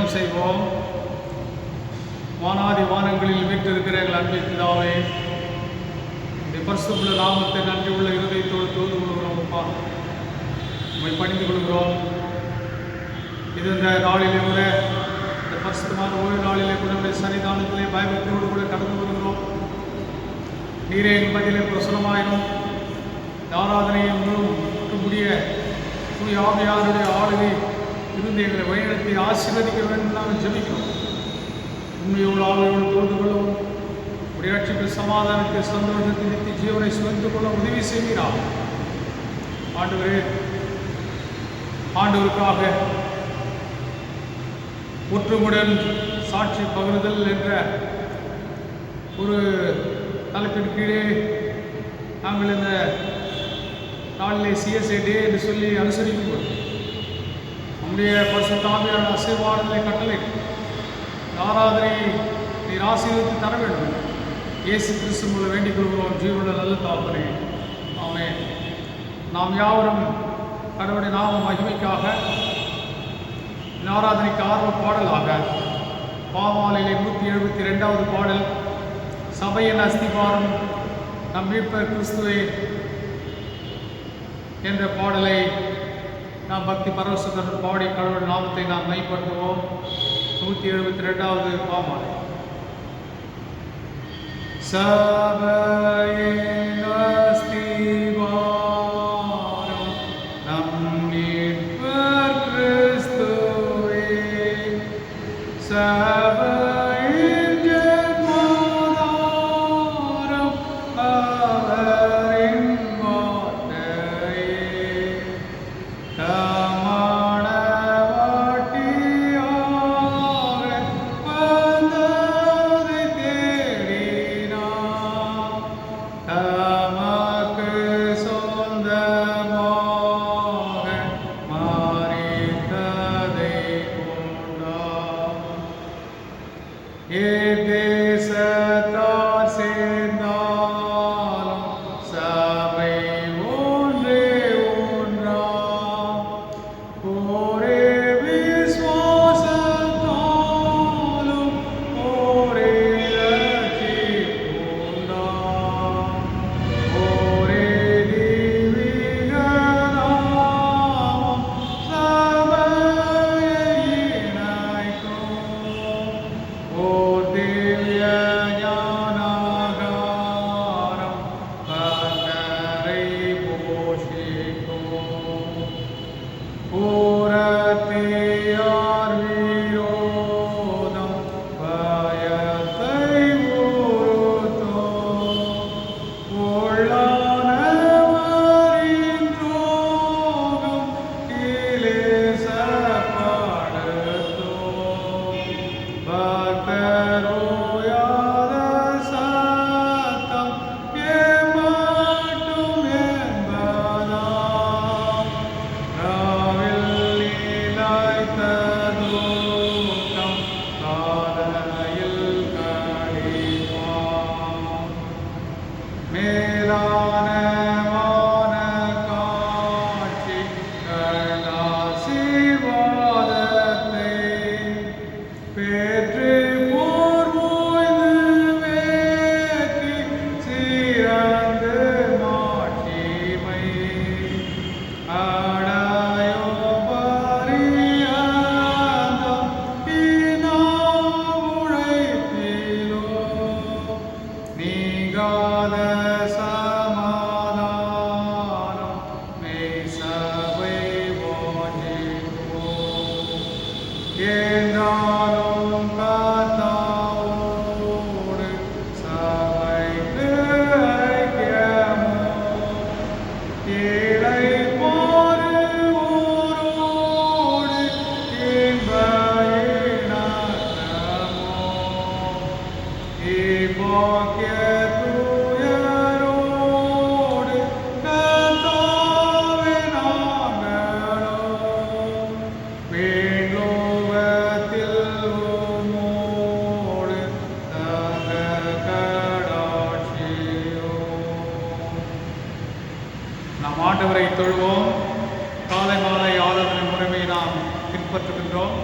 ஜெபம் செய்வோம். வானாதி வானங்களில் வீற்றிருக்கிற எங்கள் அன்பின் பிதாவே, இந்த பரிசுத்த நாமத்தை நன்றி உள்ள இருதயத்தோடு தொழுது கொள்கிறோம். அப்பா, உம்மை பணிந்து கொள்கிறோம். இது இந்த நாளிலே கூட, இந்த பரிசுத்தமான ஓய்வு நாளிலே கூட உடைய சன்னிதானத்திலே பயபக்தியோடு கூட கடந்து வருகிறோம். நீரே எங்கள் மத்தியிலே பிரசனமாயிரும். இந்த ஆராதனையை முடிய தூய ஆவியாருடைய ஆளுகை இருந்து எங்களை வழிநடத்தி ஆசீர்வதிக்க வேண்டும் நாங்கள் ஜெபிக்கிறோம். உண்மையோடு ஆவியோடு தொழுது கொள்ளவும், உடைய ரட்சிப்பு சமாதானத்தை சந்தோஷத்தை நித்திய ஜீவனை சுமந்து கொள்ள உதவி செய்கிறார். ஆண்டவரே, ஆண்டவருக்காக ஒற்றுமுடன் சாட்சி பகிர்தல் என்ற ஒரு தலைப்பின் கீழே நாங்கள் இந்த நாளிலே CSA டே என்று சொல்லி அனுசரிக்கும்போது நம்முடைய பரிசுத்த ஆவியான ஆசீர்வாதங்களை கட்டளை ஆராதனை நீர் ஆசீர்வதித்து தர வேண்டும். இயேசு கிறிஸ்து மூலம் வேண்டிக் கொள்கிறோம் ஜீவனுள்ள நல்ல தகப்பனே, ஆமென். நாம் யாவரும் கடவுளுடைய நாம மகிமைக்காக இந்த ஆராதனைக்கு ஆர்வ பாடலாக பாமாலையிலே 172வது பாடல், சபையின் அஸ்திபாரம் நம் மீட்பர் கிறிஸ்துவே என்ற பாடலை நாம் பக்தி பரவசத்துடன் பாடி கடவுள் நாமத்தை நாம் மைப்படுத்துவோம். 172வது பாமாலை. சபையின் அஸ்திபாரம் நம் மீட்பர் கிறிஸ்துவே, சபையின் ஜென்மதாரம் அவரின் வார்த்தையே, தமான வாட்டியாக வந்ததை தேடினார், தமக்கு சொந்தமாக மாறித்ததை கொண்டார். தேசத்தார் சேர்ந்தாலும் சபை ஒன்றே ஒன்றாம், ஒரே விசுவாசத்தாலும் ஒரே ரட்சிப்புண்டாம், ஒரே தெய்வீக நாமம் சபையை இணைக்கும், ஓர் திவ்ய ஞானாகாரம் கர்த்தரை போஷிக்கும். புறத்தியார் விரோதம் பயத்தை உறுத்தும், உள்ளானவரின் துரோகம் கிளேசப்படுத்தும், பக்தரோயாத சத்தம் ஏமாட்டும் என்பதாம், ராவில் நிலைத்த தூக்கம் காலையில் கழிப்பாம். மேலான வான காட்சி ஆசீர்வாதத்தை பெற்று போர் ஓய்ந்து வேற்றி சிறந்து மாட்சிமை அடையோ பரியந்தம் இனாம் உழைப்பிலோ, நீங்காத சமாதானம் மெய் சபை வாஞ்சிப்போம். என்றாலும் கர்த்தாவோடு சபைக்கு ஐக்கியமோ, இளைப்பாறுவோரோடு இன்ப இணக்கமோ, இப்பாக்கிய தூயரோடு கர்த்தாவே நாங்களோ, வேண்டுவத்தில் உம்மோடு தங்க கடாட்சியோ. நாம் ஆண்டவரை தொழுவோம். காலை மாலை ஆராதனை முறைமையை நாம் பின்பற்றுகின்றோம்.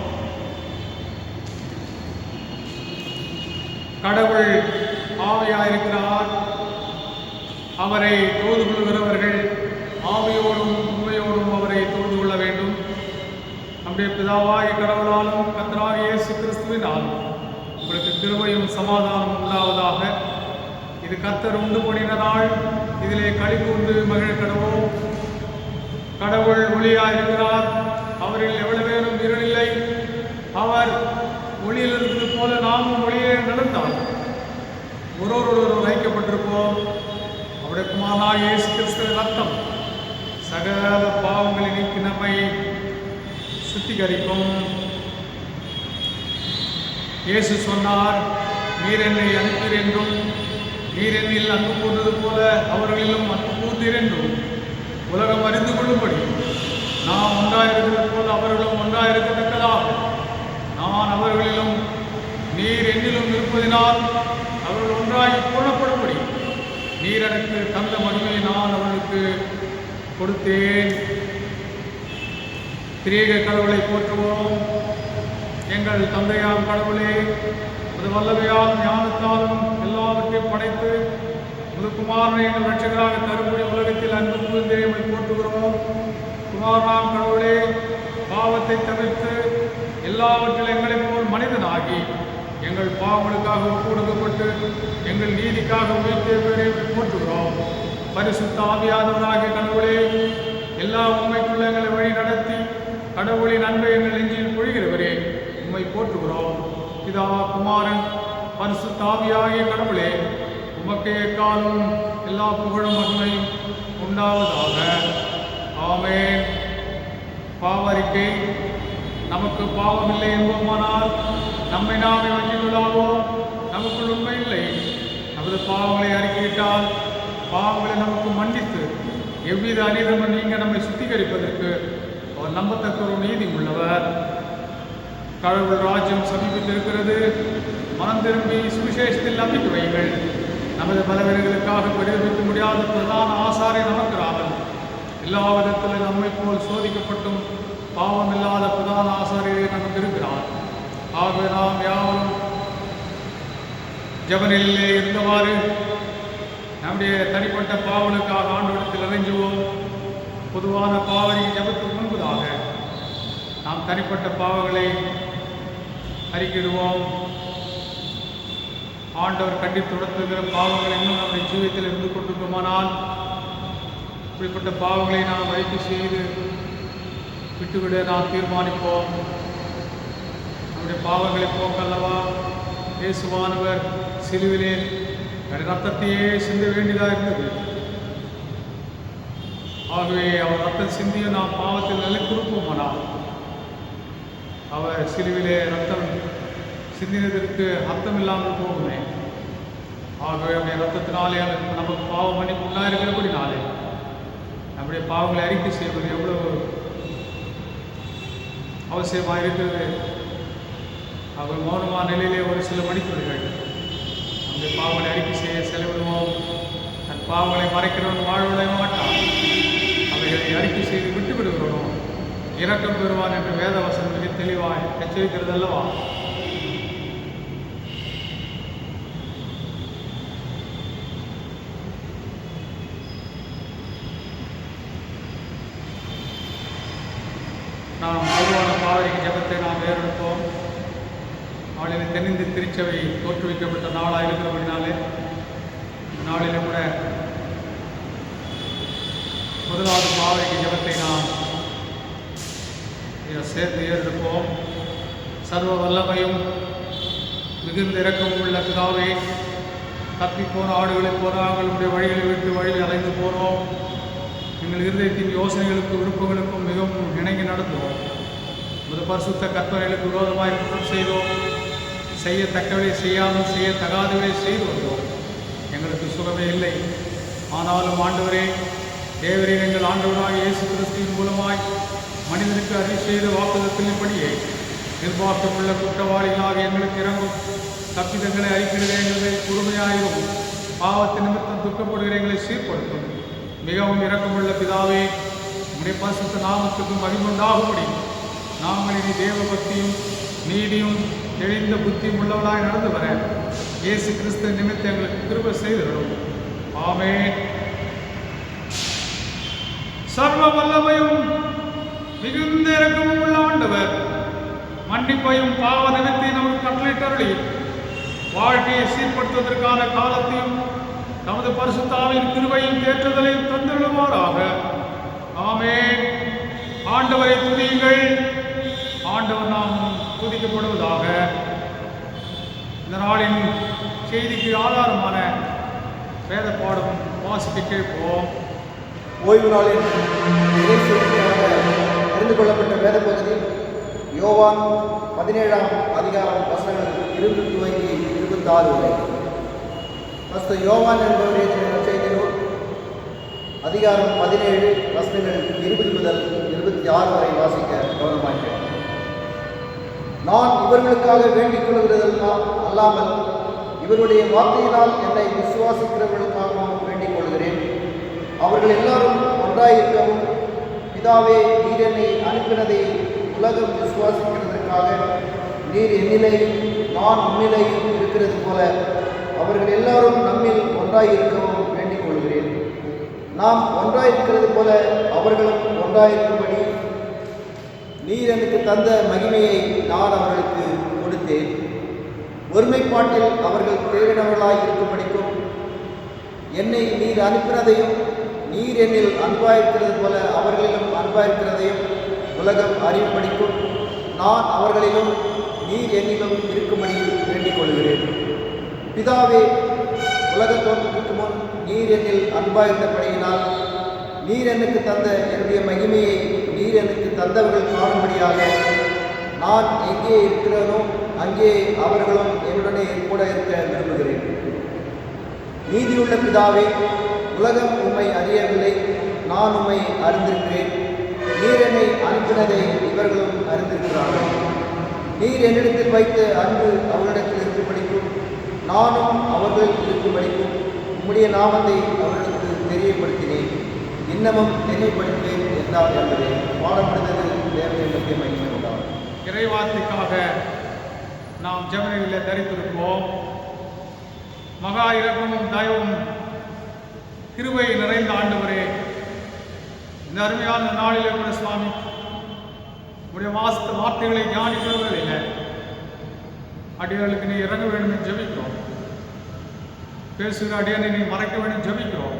கடவுள் ஆவியாயிருக்கிறார். அவரை தொழுது கொள்கிறவர்கள் ஆவியோடும் உண்மையோடும் அவரை தொழுது கொள்ள வேண்டும். நம்முடைய பிதாவாகிய கடவுளாலும் கர்த்தராகிய இயேசு கிறிஸ்துவினாலும் உங்களுக்கு கிருபையும் சமாதானம் உண்டாவதாக. இது கர்த்தர் உண்டு பண்ணின நாள், இதிலே களிகூர்ந்து மகிழ கடவோம். கடவுள் ஒளியாயிருக்கிறார், அவரில் எவ்வளவேனும் இருளில்லை. அவர் ஒளியில் இருப்பது போல நாமும் ஒளியே நடந்தால் ஒருவரோடு ஐக்கியப்பட்டிருப்போம். அவருடைய குமாரனாகிய இயேசு கிறிஸ்துவின் ரத்தம் சகல பாவங்களை நீக்கி நம்மை சுத்திகரிக்கும். இயேசு சொன்னார், நீர் என்னை அனுப்பீர் என்றும் நீர் என்னில் அன்பு கூர்ந்தது போல அவர்களிலும் அன்பு கூர்ந்தீர் என்றும் உலகம் அறிந்து கொள்ளும்படி நாம் ஒன்றாயிருக்கிறது போல அவர்களும் ஒன்றாயிருக்கத்தக்கதாக நான் அவர்களிலும் நீர் என்னிலும் இருப்பதினால் அவர்கள் ஒன்றாய் பூரணப்படும்படி நீர் எனக்கு தந்த மகிமையை நான் அவர்களுக்கு கொடுத்தேன். திரியேக கடவுளை போற்றுவோம். எங்கள் தந்தையாம் கடவுளே, அது வல்லமையால் ஞானத்தாலும் எல்லாவற்றையும் படைத்து குமாரனை எங்கள் ரட்சகராக தரும்படி உலகத்தில் அன்பு கூர்ந்தேமை போற்றுகிறோம். குமாரனாம் கடவுளே, பாவத்தை தவிர்த்து எல்லாவற்றிலும் எங்களைப் போல் மனிதனாகி எங்கள் பாவங்களுக்காக ஒப்புக்கொடுக்கப்பட்டு எங்கள் நீதிக்காக உயிர்த்தேவரை போற்றுகிறோம். பரிசுத்த ஆவியானவராகிய கடவுளே, எல்லா உண்மைக்குள்ள எங்களை வழி நடத்தி கடவுளின் அன்பை எங்கள் நெஞ்சில் பொழிகிறவரே, உம்மை போற்றுகிறோம். பிதா, குமாரன், பரிசுத்த ஆவியாகிய கடவுளே, உமக்கே எக்காலும் எல்லா புகழும் மகிமையும் உண்டாவதாக. ஆமென். பாவறிக்கை. நமக்கு பாவமில்லை என்போமானால் நம்மை நாமே வஞ்சிக்கொள்ளாவோம், நமக்குள் உண்மை இல்லை. நமது பாவங்களை அறிக்கையிட்டால் பாவங்களை நமக்கு மன்னித்து எவ்வித அநீதமும் நீங்க நம்மை சுத்திகரிப்பதற்கு அவர் நம்பத்தக்க ஒரு நீதி உள்ளவர். கடவுள் ராஜ்யம் சமீபித்திருக்கிறது. மனம் திரும்பி சுவிசேஷத்தில் நம்பிக்கை வைகள். நமது பலவீனங்களுக்காக பரிதவிக்க முடியாத பிரதான ஆசாரை நமக்கிறார்கள். எல்லா விதத்திலும் நம்மை போல் சோதிக்கப்பட்டும் பாவம் இல்லாத பிரதான ஆசாரியை நமக்கு இருக்கிறார். ஆகவே நாம் யாரும் ஜெபனிலே இருந்தவாறு நம்முடைய தனிப்பட்ட பாவலுக்காக ஆண்டவரிடத்தில் இறைஞ்சுவோம். பொதுவான பாவரின் ஜெபத்துக்கு முன்பதாக நாம் தனிப்பட்ட பாவங்களை அறிக்கிடுவோம். ஆண்டவர் கண்டித்து உணர்த்துகிற பாவங்கள் இன்னும் நம்முடைய ஜீவியத்தில் இருந்து கொண்டிருக்குமானால் இப்படிப்பட்ட பாவங்களை நாம் வைத்து செய்து விட்டுவிட நாம் தீர்மானிப்போம். நம்முடைய பாவங்களை போக்கல்லவா இயேசுவானவர் சிலுவிலே ரத்தத்தையே சிந்த வேண்டியதாக இருந்தது. ஆகவே அவர் ரத்தம் சிந்தியும் நாம் பாவத்தில் நிலைத்திருப்போமானால் அவர் சிலுவிலே ரத்தம் சிந்தினதற்கு அர்த்தம் இல்லாமல் போகுமே. ஆகவே அவருடைய ரத்தத்தினாலே நமக்கு பாவ மன்னிப்பு உண்டாயிருக்கிறபடினாலே நம்முடைய பாவங்களை அறிக்கை செய்வது எவ்வளவு அவசியமாக இருக்கிறது. அவர் மௌனமான நிலையிலே ஒரு சில மணித்துறைகள் நம்முடைய பாவங்களை அறிக்கை செய்ய செலவிடுவோம். தன் பாவங்களை மறைக்கிறவன் வாழ்விட மாட்டான். அவைகளை அறிக்கை செய்து விட்டு விடுகிறோம், இரக்கம் பெறுவான் என்று வேதவசனம் மிக தெளிவாய் எச்சரிக்கிறது அல்லவா? நாம் பொதுவான பாவரின் ஜெபத்தை நாம் ஏறெடுப்போம். நாளில் தென்னிந்திய திருச்சபை தோற்றுவிக்கப்பட்ட நாளாக இருக்கிறபடினாலே இந்த நாளில் கூட முதலாவது பாவரின் ஜெபத்தை நாம் சேர்ந்து ஏறெடுப்போம். சர்வ வல்லமையும் மிகுந்த இரக்கமும் உள்ள பிதாவே, தப்பிப்போன ஆடுகளைப் போல நாங்களுடைய வழிகளை விட்டு வழியில் அலைந்து போனோம். எங்கள் இருதயத்தின் யோசனைகளுக்கும் விருப்பங்களுக்கும் மிகவும் இணங்கி நடந்தோம். முத பரிசுத்த கற்பனைகளுக்கு விரோதமாக குற்றம் செய்தோம். செய்யத்தக்கவரை செய்யாமல் செய்யத்தகாதவரை செய்து வந்தோம். எங்களுக்கு சுகமே இல்லை. ஆனாலும் ஆண்டவரே, தேவரே, எங்கள் ஆண்டவராக இயேசு கிறிஸ்துவின் மூலமாய் மனிதனுக்கு அறிவு செய்த வாக்குதத்தின்படியே நிர்வாகமுள்ள குற்றவாளிகளாக எங்களுக்கு இறங்கும். தப்பிதங்களை அறிக்கிற எங்களை பொறுமையாயிரும். பாவத்தின் நிமித்தம் துக்கப்படுகிற எங்களை சீர்படுத்தும். மிகவும் இரக்கமுள்ள பிதாவே, உடைய பரிசுத்த நாமத்துக்கு மகிமுண்டாகும்படி நாங்கள் இனி தேவ பக்தியும் நீதியும் தெளிந்த புத்தியும் உள்ளவளாய் நடந்து வர இயேசு கிறிஸ்து நிமித்தம் எங்களுக்கு கிருபை செய்திடும். ஆமென். சர்வ வல்லமையும் மிகுந்த இரக்கமும் உள்ள ஆண்டவர் மன்னிப்பையும் பாவ நிமித்தை நமக்கு கட்டளையிட்டருளி வாழ்க்கையை சீர்படுத்துவதற்கான காலத்தையும் நமது பரிசுத்தாவின் கிருபையின் தேற்றுதலையும் தந்திருளுமாறாக. ஆமென். ஆண்டவரை துதியுங்கள். ஆண்டவர் நாம் துதிக்கப்படுவதாக. இந்த நாளின் செய்திக்கு ஆதாரமான வேத பாடம் வாசிக்க கேட்போம். ஓய்வு நாளில் அறிந்து கொள்ளப்பட்ட வேத பகுதி யோவான் 17ஆம் அதிகாரம் வசனங்கள் 20 துவங்கி 26 வரை. பரிசுத்த யோவான் என்பவர் எழுதின செய்தி நூல் அதிகாரம் 17 வசனங்கள் 20 முதல் 26 வரை வாசிக்க கவனமாகிறேன். நான் இவர்களுக்காக வேண்டிக் கொள்கிறதெல்லாம் அல்லாமல் இவருடைய வார்த்தையினால் என்னை விசுவாசிக்கிறவர்களுக்காகவும் வேண்டிக் கொள்கிறேன். அவர்கள் எல்லாரும் ஒன்றாயிருக்கவும் பிதாவே, நீர் என்னை அனுப்பினதை உலகம் விசுவாசிக்கிறதற்காக நீர் என்னிலையும் நான் உன்னிலையும் இருக்கிறது போல அவர்கள் எல்லாரும் நம்மில் ஒன்றாயிருக்கவும் வேண்டிக் கொள்கிறேன். நாம் ஒன்றாயிருக்கிறது போல அவர்களும் ஒன்றாயிருக்கும்படி நீர் எனக்கு தந்த மகிமையை நான் அவர்களுக்கு கொடுத்தேன். ஒருமைப்பாட்டில் அவர்கள் தேடினவர்களாய் இருக்கும்படிக்கும் என்னை நீர் அனுப்பினதையும் நீர் என்னில் அன்பாயிருக்கிறது போல அவர்களிலும் அன்பாயிருக்கிறதையும் உலகம் அறிவும்படிக்கும் நான் அவர்களிலும் நீர் என்னிலும் இருக்கும்படி வேண்டிக் கொள்கிறேன். பிதாவே, உலக தோற்றத்துக்கு முன் நீர் என்னில் அன்பாயிருந்தபடியினால் நீர் எனக்கு தந்த என்னுடைய மகிமையை நீர் எனக்கு தந்தவர்கள் காணும்படியாக நான் எங்கே இருக்கிறேனோ அங்கே அவர்களும் என்னுடனே கூட இருக்க விரும்புகிறேன். நீதியுள்ள பிதாவே, உலகம் உம்மை அறியவில்லை, நான் உம்மை அறிந்திருக்கிறேன். நீர் என்னை அனுப்பினதை இவர்களும் அறிந்திருக்கிறார்கள். நீர் என்னிடத்தில் வைத்த அன்பு அவர்களிடத்தில் இருக்கும்படிக்கும் நானும் அவர்களில் இருக்கும்படிக்கும் உம்முடைய நாமத்தை அவர்களுக்கு தெரியப்படுத்தினேன். இன்னமும் தெரியப்படுத்துவேன் என்றார் என்பதை பாடப்படுகிறது. தேவனுடைய மகிமை உண்டாகும். இறைவார்த்தைக்காக நாம் ஜெபங்களில் தரித்திருப்போம். மகா இரக்கமும் தயவும் கிருபை நிறைந்த ஆண்டவரே, இந்த அருமையான நாளிலே கூட சுவாமி உடைய வார்த்தைகளை தியானிக்கிறவர்களில் அடியாளுக்கு நீ இறங்க வேண்டும் என்று ஜெபிக்கிறோம். பேசுகிற அடியானை நீ மறைக்க வேண்டும் ஜெபிக்கிறோம்.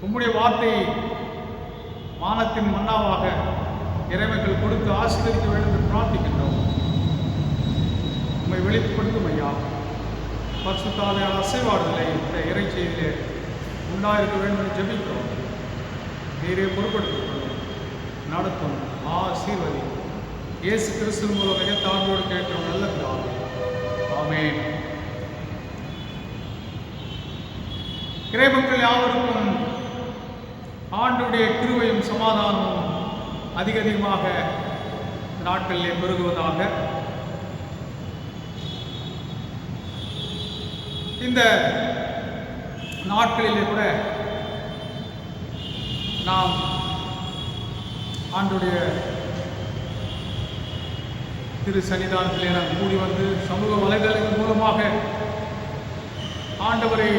உம்முடைய வார்த்தை வானத்தின் மன்னாவாக இறைமைகள் கொடுத்து ஆசீர்வதிக்க வேண்டும் என்று பிரார்த்திக்கின்றோம். உம்மை வெளிப்படுத்தும் ஐயா, பரிசுத்தாவியான அசைவாடுதலை இந்த இறை செய்தியிலே உண்டாயிருக்க வேண்டும் என்று ஜெபிக்கிறோம். நீரே பொறுப்படுத்திக் கொள்ளும், நடத்தும், ஆசீர்வதி. இயேசு கிறிஸ்து மூலம் மிக தாழ்வோடு கேட்கிறோம் நல்ல பிதாவே. ஆமென். இறைமக்கள் யாவருக்கும் ஆண்டுடைய கிருபையும் சமாதானமும் அதிகமாக நாட்களிலே பெருகுவதாக. இந்த நாட்களிலே கூட நாம் ஆண்டுடைய திரு சன்னிதானத்திலே நாம் கூடி வந்து சமூக வலைதளங்கள் மூலமாக ஆண்டவரை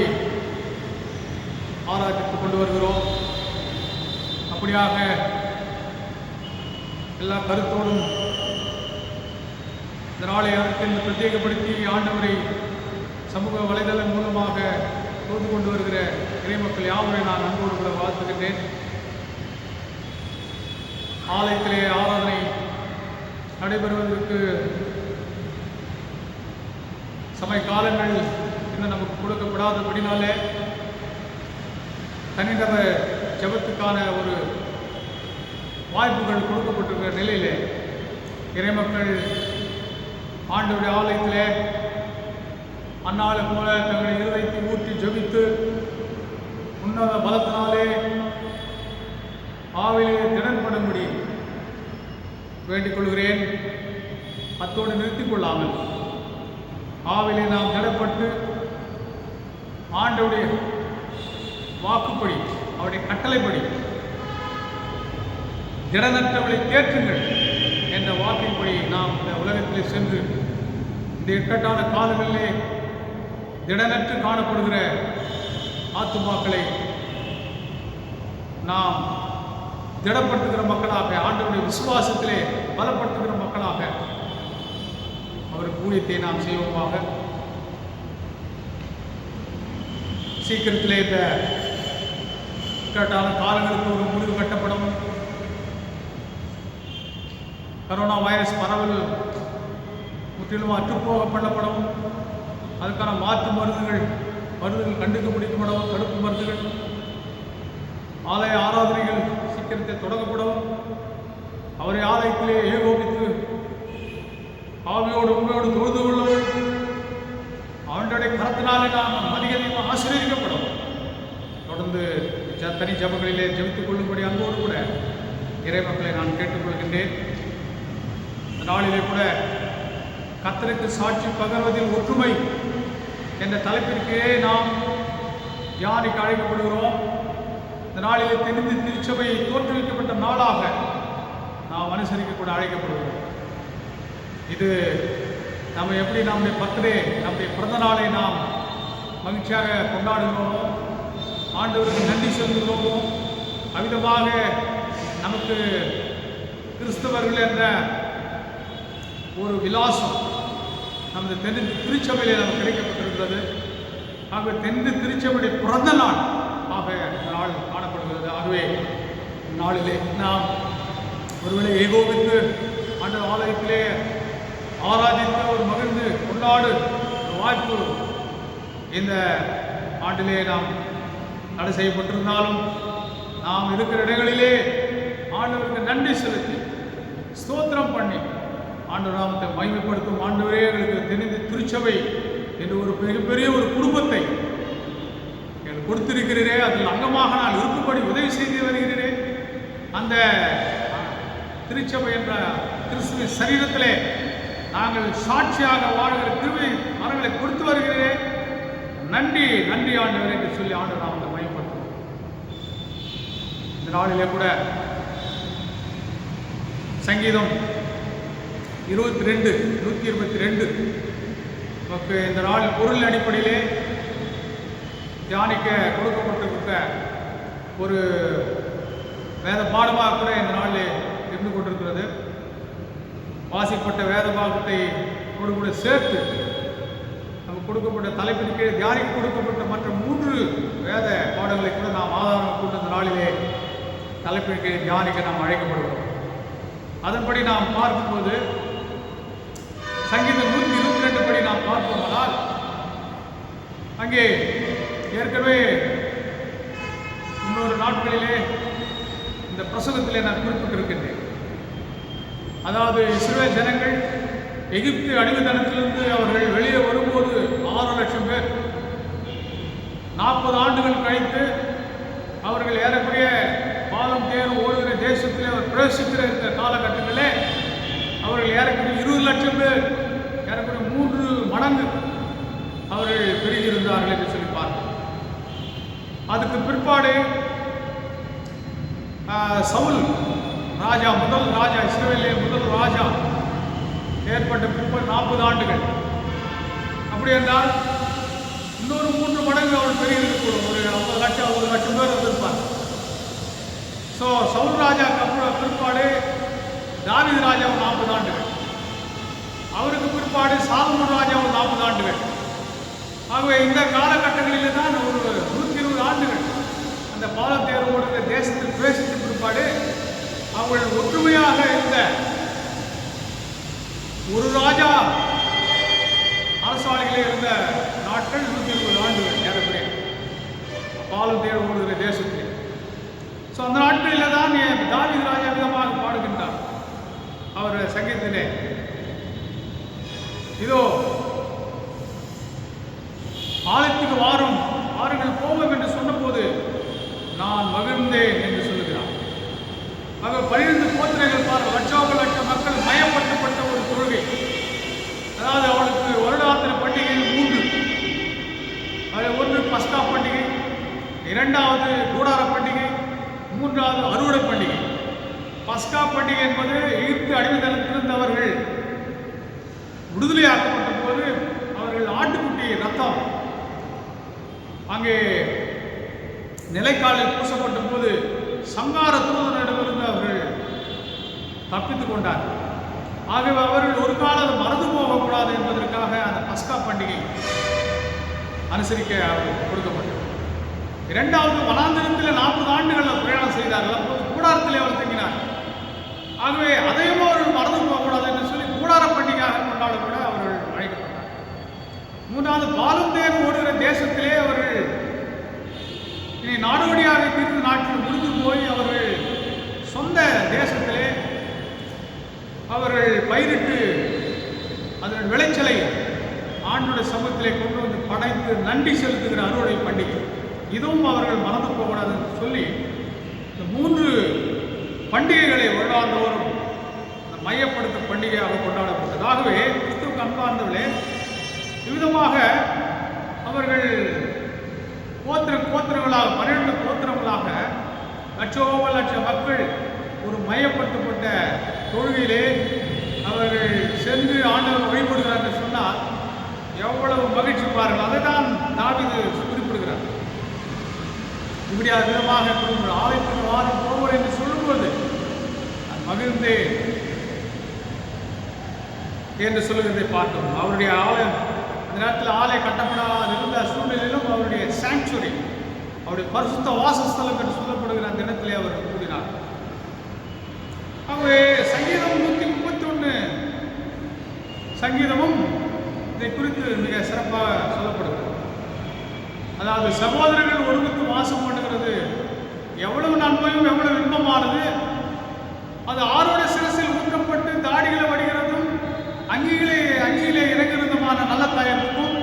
ஆராய்ச்சிக்கு கொண்டு வருகிறோம். அப்படியாக எல்லா கருத்தோடும் இந்த நாளை அதற்கென்று பிரத்யேகப்படுத்தி ஆண்டவரை சமூக வலைதளம் மூலமாக தோன்று கொண்டு வருகிற இறைமக்கள் யாவரை நான் அன்போடு கூட வாழ்த்துகின்றேன். ஆலயத்திலே ஆராதனை நடைபெறுவதற்கு சமய காலங்கள் இன்னும் நமக்கு கொடுக்கப்படாதபடினாலே தனிநபர் ஜெபத்துக்கான ஒரு வாய்ப்புகள் கொடுக்கப்பட்டிருக்கிற நிலையிலே இறைமக்கள் ஆண்டவருடைய ஆலயத்திலே அன்னாலை போல தங்களை இருதயத்தை ஊற்றி ஜெபித்து உன்னத பலத்தினாலே ஆவிலே திடன்படும்படி வேண்டிக் கொள்கிறேன். அத்தோடு நிறுத்திக் கொள்ளாமல் ஆவிலே நாம் திடப்பட்டு ஆண்டவருடைய வாக்குப்படி அவருடைய கட்டளைப்படி திடனற்றவளை தேற்றுங்கள் என்ற வாக்கின்படி நாம் இந்த உலகத்திலே சென்று இந்த இக்கட்டான காலங்களிலே திடனற்று காணப்படுகிற ஆத்துமாக்களை நாம் திடப்படுத்துகிற மக்களாக, ஆண்டவருடைய விசுவாசத்திலே பலப்படுத்துகிற மக்களாக அவருக்கு ஊழியத்தை நாம் செய்வோமாக. சீக்கிரத்திலே இந்த இக்கட்டான காலங்களுக்கு ஒரு முடிவு கட்டப்படும். கரோனா வைரஸ் பரவல் முற்றிலும் அற்றுப்போக பண்ணப்படும். அதுக்கான மாற்று மருந்துகள் கண்டுபிடிக்கப்படும். தடுப்பு மருந்துகள், ஆலய ஆராதனைகள் சீக்கிரத்தை தொடங்கப்படும். அவரை ஆலயத்திலே ஏகோபித்து ஆவியோடு உண்மையோடு தொழுது கொள்ளவும் அவனுடைய கரத்தினாலே நாம் அதிகமாக ஆசீர்வதிக்கப்படும். தொடர்ந்து தனி ஜபங்களிலே ஜெபித்துக் கொள்ளும்படி அன்போடு கூட இறை மக்களை நான் கேட்டுக்கொள்கின்றேன். இந்த நாளிலே கூட கர்த்தருக்கு சாட்சி பகர்வதில் ஒற்றுமை என்ற தலைப்பிற்கே நாம் தியானிக்க அழைக்கப்படுகிறோம். இந்த நாளிலே தெரிந்து திருச்சபை தோற்றுவிக்கப்பட்ட நாளாக நாம் அனுசரிக்க கூட அழைக்கப்படுகிறோம். இது நம்ம எப்படி நம்முடைய பர்த்டே, நம்முடைய பிறந்த நாளை நாம் மகிழ்ச்சியாக கொண்டாடுகிறோமோ, ஆண்டவருக்கு நன்றி செலுத்துகிறோமோ, அவ்விதமாக நமக்கு கிறிஸ்தவர்கள் என்ற ஒரு விலாசம் நமது தென் திருச்சபையிலே நமக்கு கிடைக்கப்பட்டிருக்கிறது. ஆகவே தென் திருச்சபையுடைய பிறந்த நாள் ஆக இந்த நாள் காணப்படுகிறது. ஆகவே நாளிலே நாம் ஒருவேளை ஏகோபித்து ஆண்டவர் ஆலயத்திலே ஆராதித்து ஒரு மகிழ்ந்து கொண்டாடு வாய்ப்பு இந்த ஆண்டிலே நாம் தடை செய்யப்பட்டிருந்தாலும் நாம் இருக்கிற இடங்களிலே ஆண்டவருக்கு நன்றி செலுத்தி ஸ்தோத்திரம் பண்ணி ஆண்டவர் நாமத்தை மகிமைப்படுத்தும். ஆண்டவரே, எங்களுக்கு தெரிந்து திருச்சபை என்று ஒரு மிகப்பெரிய ஒரு குடும்பத்தை எங்களுக்கு கொடுத்திருக்கிறீரே, அதில் அங்கமாக நான் இருக்கும்படி உதவி செய்து வருகிறேன். அந்த திருச்சபை என்ற கிறிஸ்துவின் சரீரத்திலே நாங்கள் சாட்சியாக வாழ்கிற கிருபை மரங்களை கொடுத்து வருகிறேன். நன்றி நன்றி ஆண்டவர் என்று சொல்லி ஆண்டவர் நாமத்தை மகிமைப்படுத்தும். இந்த நாளிலே கூட சங்கீதம் 122 நமக்கு இந்த நாள் பொருள் அடிப்படையிலே தியானிக்க கொடுக்கப்பட்டிருக்க ஒரு வேத பாடமாக கூட இந்த நாளில் இருந்து கொண்டிருக்கிறது. வாசிக்கப்பட்ட வேத பாகத்தை கூட சேர்த்து நமக்கு கொடுக்கப்பட்ட தலைப்பின் கீழே தியானிக்க கொடுக்கப்பட்ட மற்ற 3 வேத பாடங்களை கூட நாம் ஆதாரம் கொண்டு இந்த நாளிலே தலைப்பின் கீழே தியானிக்க நாம் அழைக்கப்படுவோம். அதன்படி நாம் பார்க்கும்போது சங்கீதம் 122 படி நாம் பார்ப்போமானால் அங்கே ஏற்கனவே இன்னொரு நாட்களிலே இந்த பிரசங்கத்திலே நான் குறிப்பிட்டிருக்கின்றேன். அதாவது இஸ்ரவேல் ஜனங்கள் எகிப்து அடிமைத்தனத்திலிருந்து அவர்கள் வெளியே வரும்போது 6 லட்சம் பேர் 40 ஆண்டுகள் கழித்து அவர்கள் ஏறக்குறைய பாலும் தேரும் ஓடுகிற தேசத்திலே அவர் பிரவேசிக்கிற இந்த காலகட்டத்திலே அவர்கள் ஏறக்குறைய 20 லட்சம் பேர், ஏறக்குறைய 3 மடங்கு அவர்கள் பெருகியிருந்தார்கள் என்று சொல்லி பார்க்கிறோம். அதுக்கு பிற்பாடு சவுல் ராஜா, முதல் ராஜா, இஸ்ரவேலிலே முதல் ராஜா ஏற்பட்ட பிற்பாடு 40 ஆண்டுகள். அப்படி என்றால் இன்னொரு 3 மடங்கு அவர் பெருகிருக்கக்கூடும். ஒரு 50 லட்சம் 60 லட்சம் பேர் வந்திருப்பார். ஸோ சவுல் ராஜாவுக்கு அப்புறம் பிற்பாடு தாவீது ராஜாவும் 40 ஆண்டுகள், அவருக்கு பிற்பாடு சாலமோன் ராஜாவும் 40 ஆண்டுகள். ஆகவே இந்த காலகட்டங்களில் தான் ஒரு 120 ஆண்டுகள் அந்த பாலத்தேரோடு தேசத்தில் பிரவேசித்த பிற்பாடு அவர்கள் ஒற்றுமையாக இருந்த ஒரு ராஜா அரசாணைகளே இருந்த நாட்கள் 120 ஆண்டுகள் ஏறக்குறைய பாலத்தேர் ஓடுகிற தேசத்தில். ஸோ அந்த நாட்களில் தான் தாவீது ராஜா விதமாக பாடுகின்றார் அவர் சங்கீதத்திலே, இதோ ஆலயத்துக்கு வாருங்கள் போவோம் என்று சொன்னபோது நான் மகிழ்ந்தேன் என்று சொல்லுகிறார். ஆக 12 போத்திரைகள் பாருங்கள், லட்சோப மக்கள் மயப்பட்டுப்பட்ட ஒரு தொழுகை. அதாவது அவளுக்கு வருடாந்திர பண்டிகைகள் 3. அதில் ஒன்று பஸ்கா பண்டிகை, 2வது கூடார பண்டிகை, 3வது அறுவடை பண்டிகை. பஸ்கா பண்டிகை என்பது எகிப்து அடிமைத்தனத்திலிருந்தவர்கள் விடுதலையாக்கப்பட்ட போது அவர்கள் ஆட்டுக்குட்டி ரத்தம் அங்கே நிலைக்காலில் பூசப்பட்ட போது சங்கார தூதனிடமிருந்து அவர்கள் தப்பித்துக் கொண்டார். ஆகவே அவர்கள் ஒரு காலம் மறந்து போகக்கூடாது என்பதற்காக அந்த பஸ்கா பண்டிகை அனுசரிக்க அவர்களுக்கு கொடுக்கப்பட்டது. இரண்டாவது, வனாந்திரத்தில் 40 ஆண்டுகள் பிரயாணம் செய்தார்கள். அப்போது கூடாரத்திலே அவர் தங்கினார். ஆகவே அதையும் அவர்கள் மறந்து போகக்கூடாது என்று சொல்லி கூடார பண்டிகையாக கொண்டாடக்கூட அவர்கள் அழைக்கப்பட்டார். மூன்றாவது, பாலும் தேன் ஓடுகிற தேசத்திலே அவர்கள் இனி நாடோடியாக தீர்ந்த நாட்டில் முடிந்து போய் அவர்கள் சொந்த தேசத்திலே அவர்கள் பயிரிட்டு அதன் விளைச்சலை ஆண்டுடைய சமூகத்திலே கொண்டு வந்து படைத்து நன்றி செலுத்துகிற அறுவடை பண்டிகை, இதுவும் அவர்கள் மறந்து போகக்கூடாது என்று சொல்லி இந்த 3 பண்டிகைகளை வருடாந்தோறும் மையப்படுத்த பண்டிகையாக கொண்டாடப்பட்டது. ஆகவே கிறிஸ்துவுக்கு அன்பார்ந்தவர்களே, இவ்விதமாக அவர்கள் கோத்திரங்களாக 12 கோத்திரங்களாக லட்ச மக்கள் ஒரு மையப்படுத்தப்பட்ட தொழுகையிலே அவர்கள் சென்று ஆண்டவர் வழிபடுகிறார் என்று சொன்னால் எவ்வளவு மகிழ்ச்சி பாருங்கள். அதை தான் தாவீது குறிப்பிடுகிறார். இப்படியா விதமாக குடும்பம் ஆலயத்துக்கு வாரம் போவர் என்று சொல்லும்போது மகிழ்ந்தே என்று சொல்லுகிறதை பார்க்கிறோம். அவருடைய ஆலயம் அந்த நேரத்தில் ஆலயம் கட்டப்படாத இருந்த சூழ்நிலையிலும் அவருடைய சாங்சுரி, அவருடைய பரிசுத்த வாசஸ்தலம் என்று சொல்லப்படுகிற அந்த இடத்திலே அவர் கூறினார். ஆகவே சங்கீதம் 131 சங்கீதமும் இதை குறித்து மிக சிறப்பாக சொல்லப்படுகிறது. அதாவது சகோதரர்கள் ஒருமித்து வாசம் பண்ணுகிறது எவ்வளவு நன்மையும் எவ்வளவு இன்பமானது. அது ஆரோட சிரசில் ஊற்றப்பட்டு தாடிகளை வடிகிறதும் அங்கியிலே இறங்குறதுமான நல்ல தயப்புக்கும்,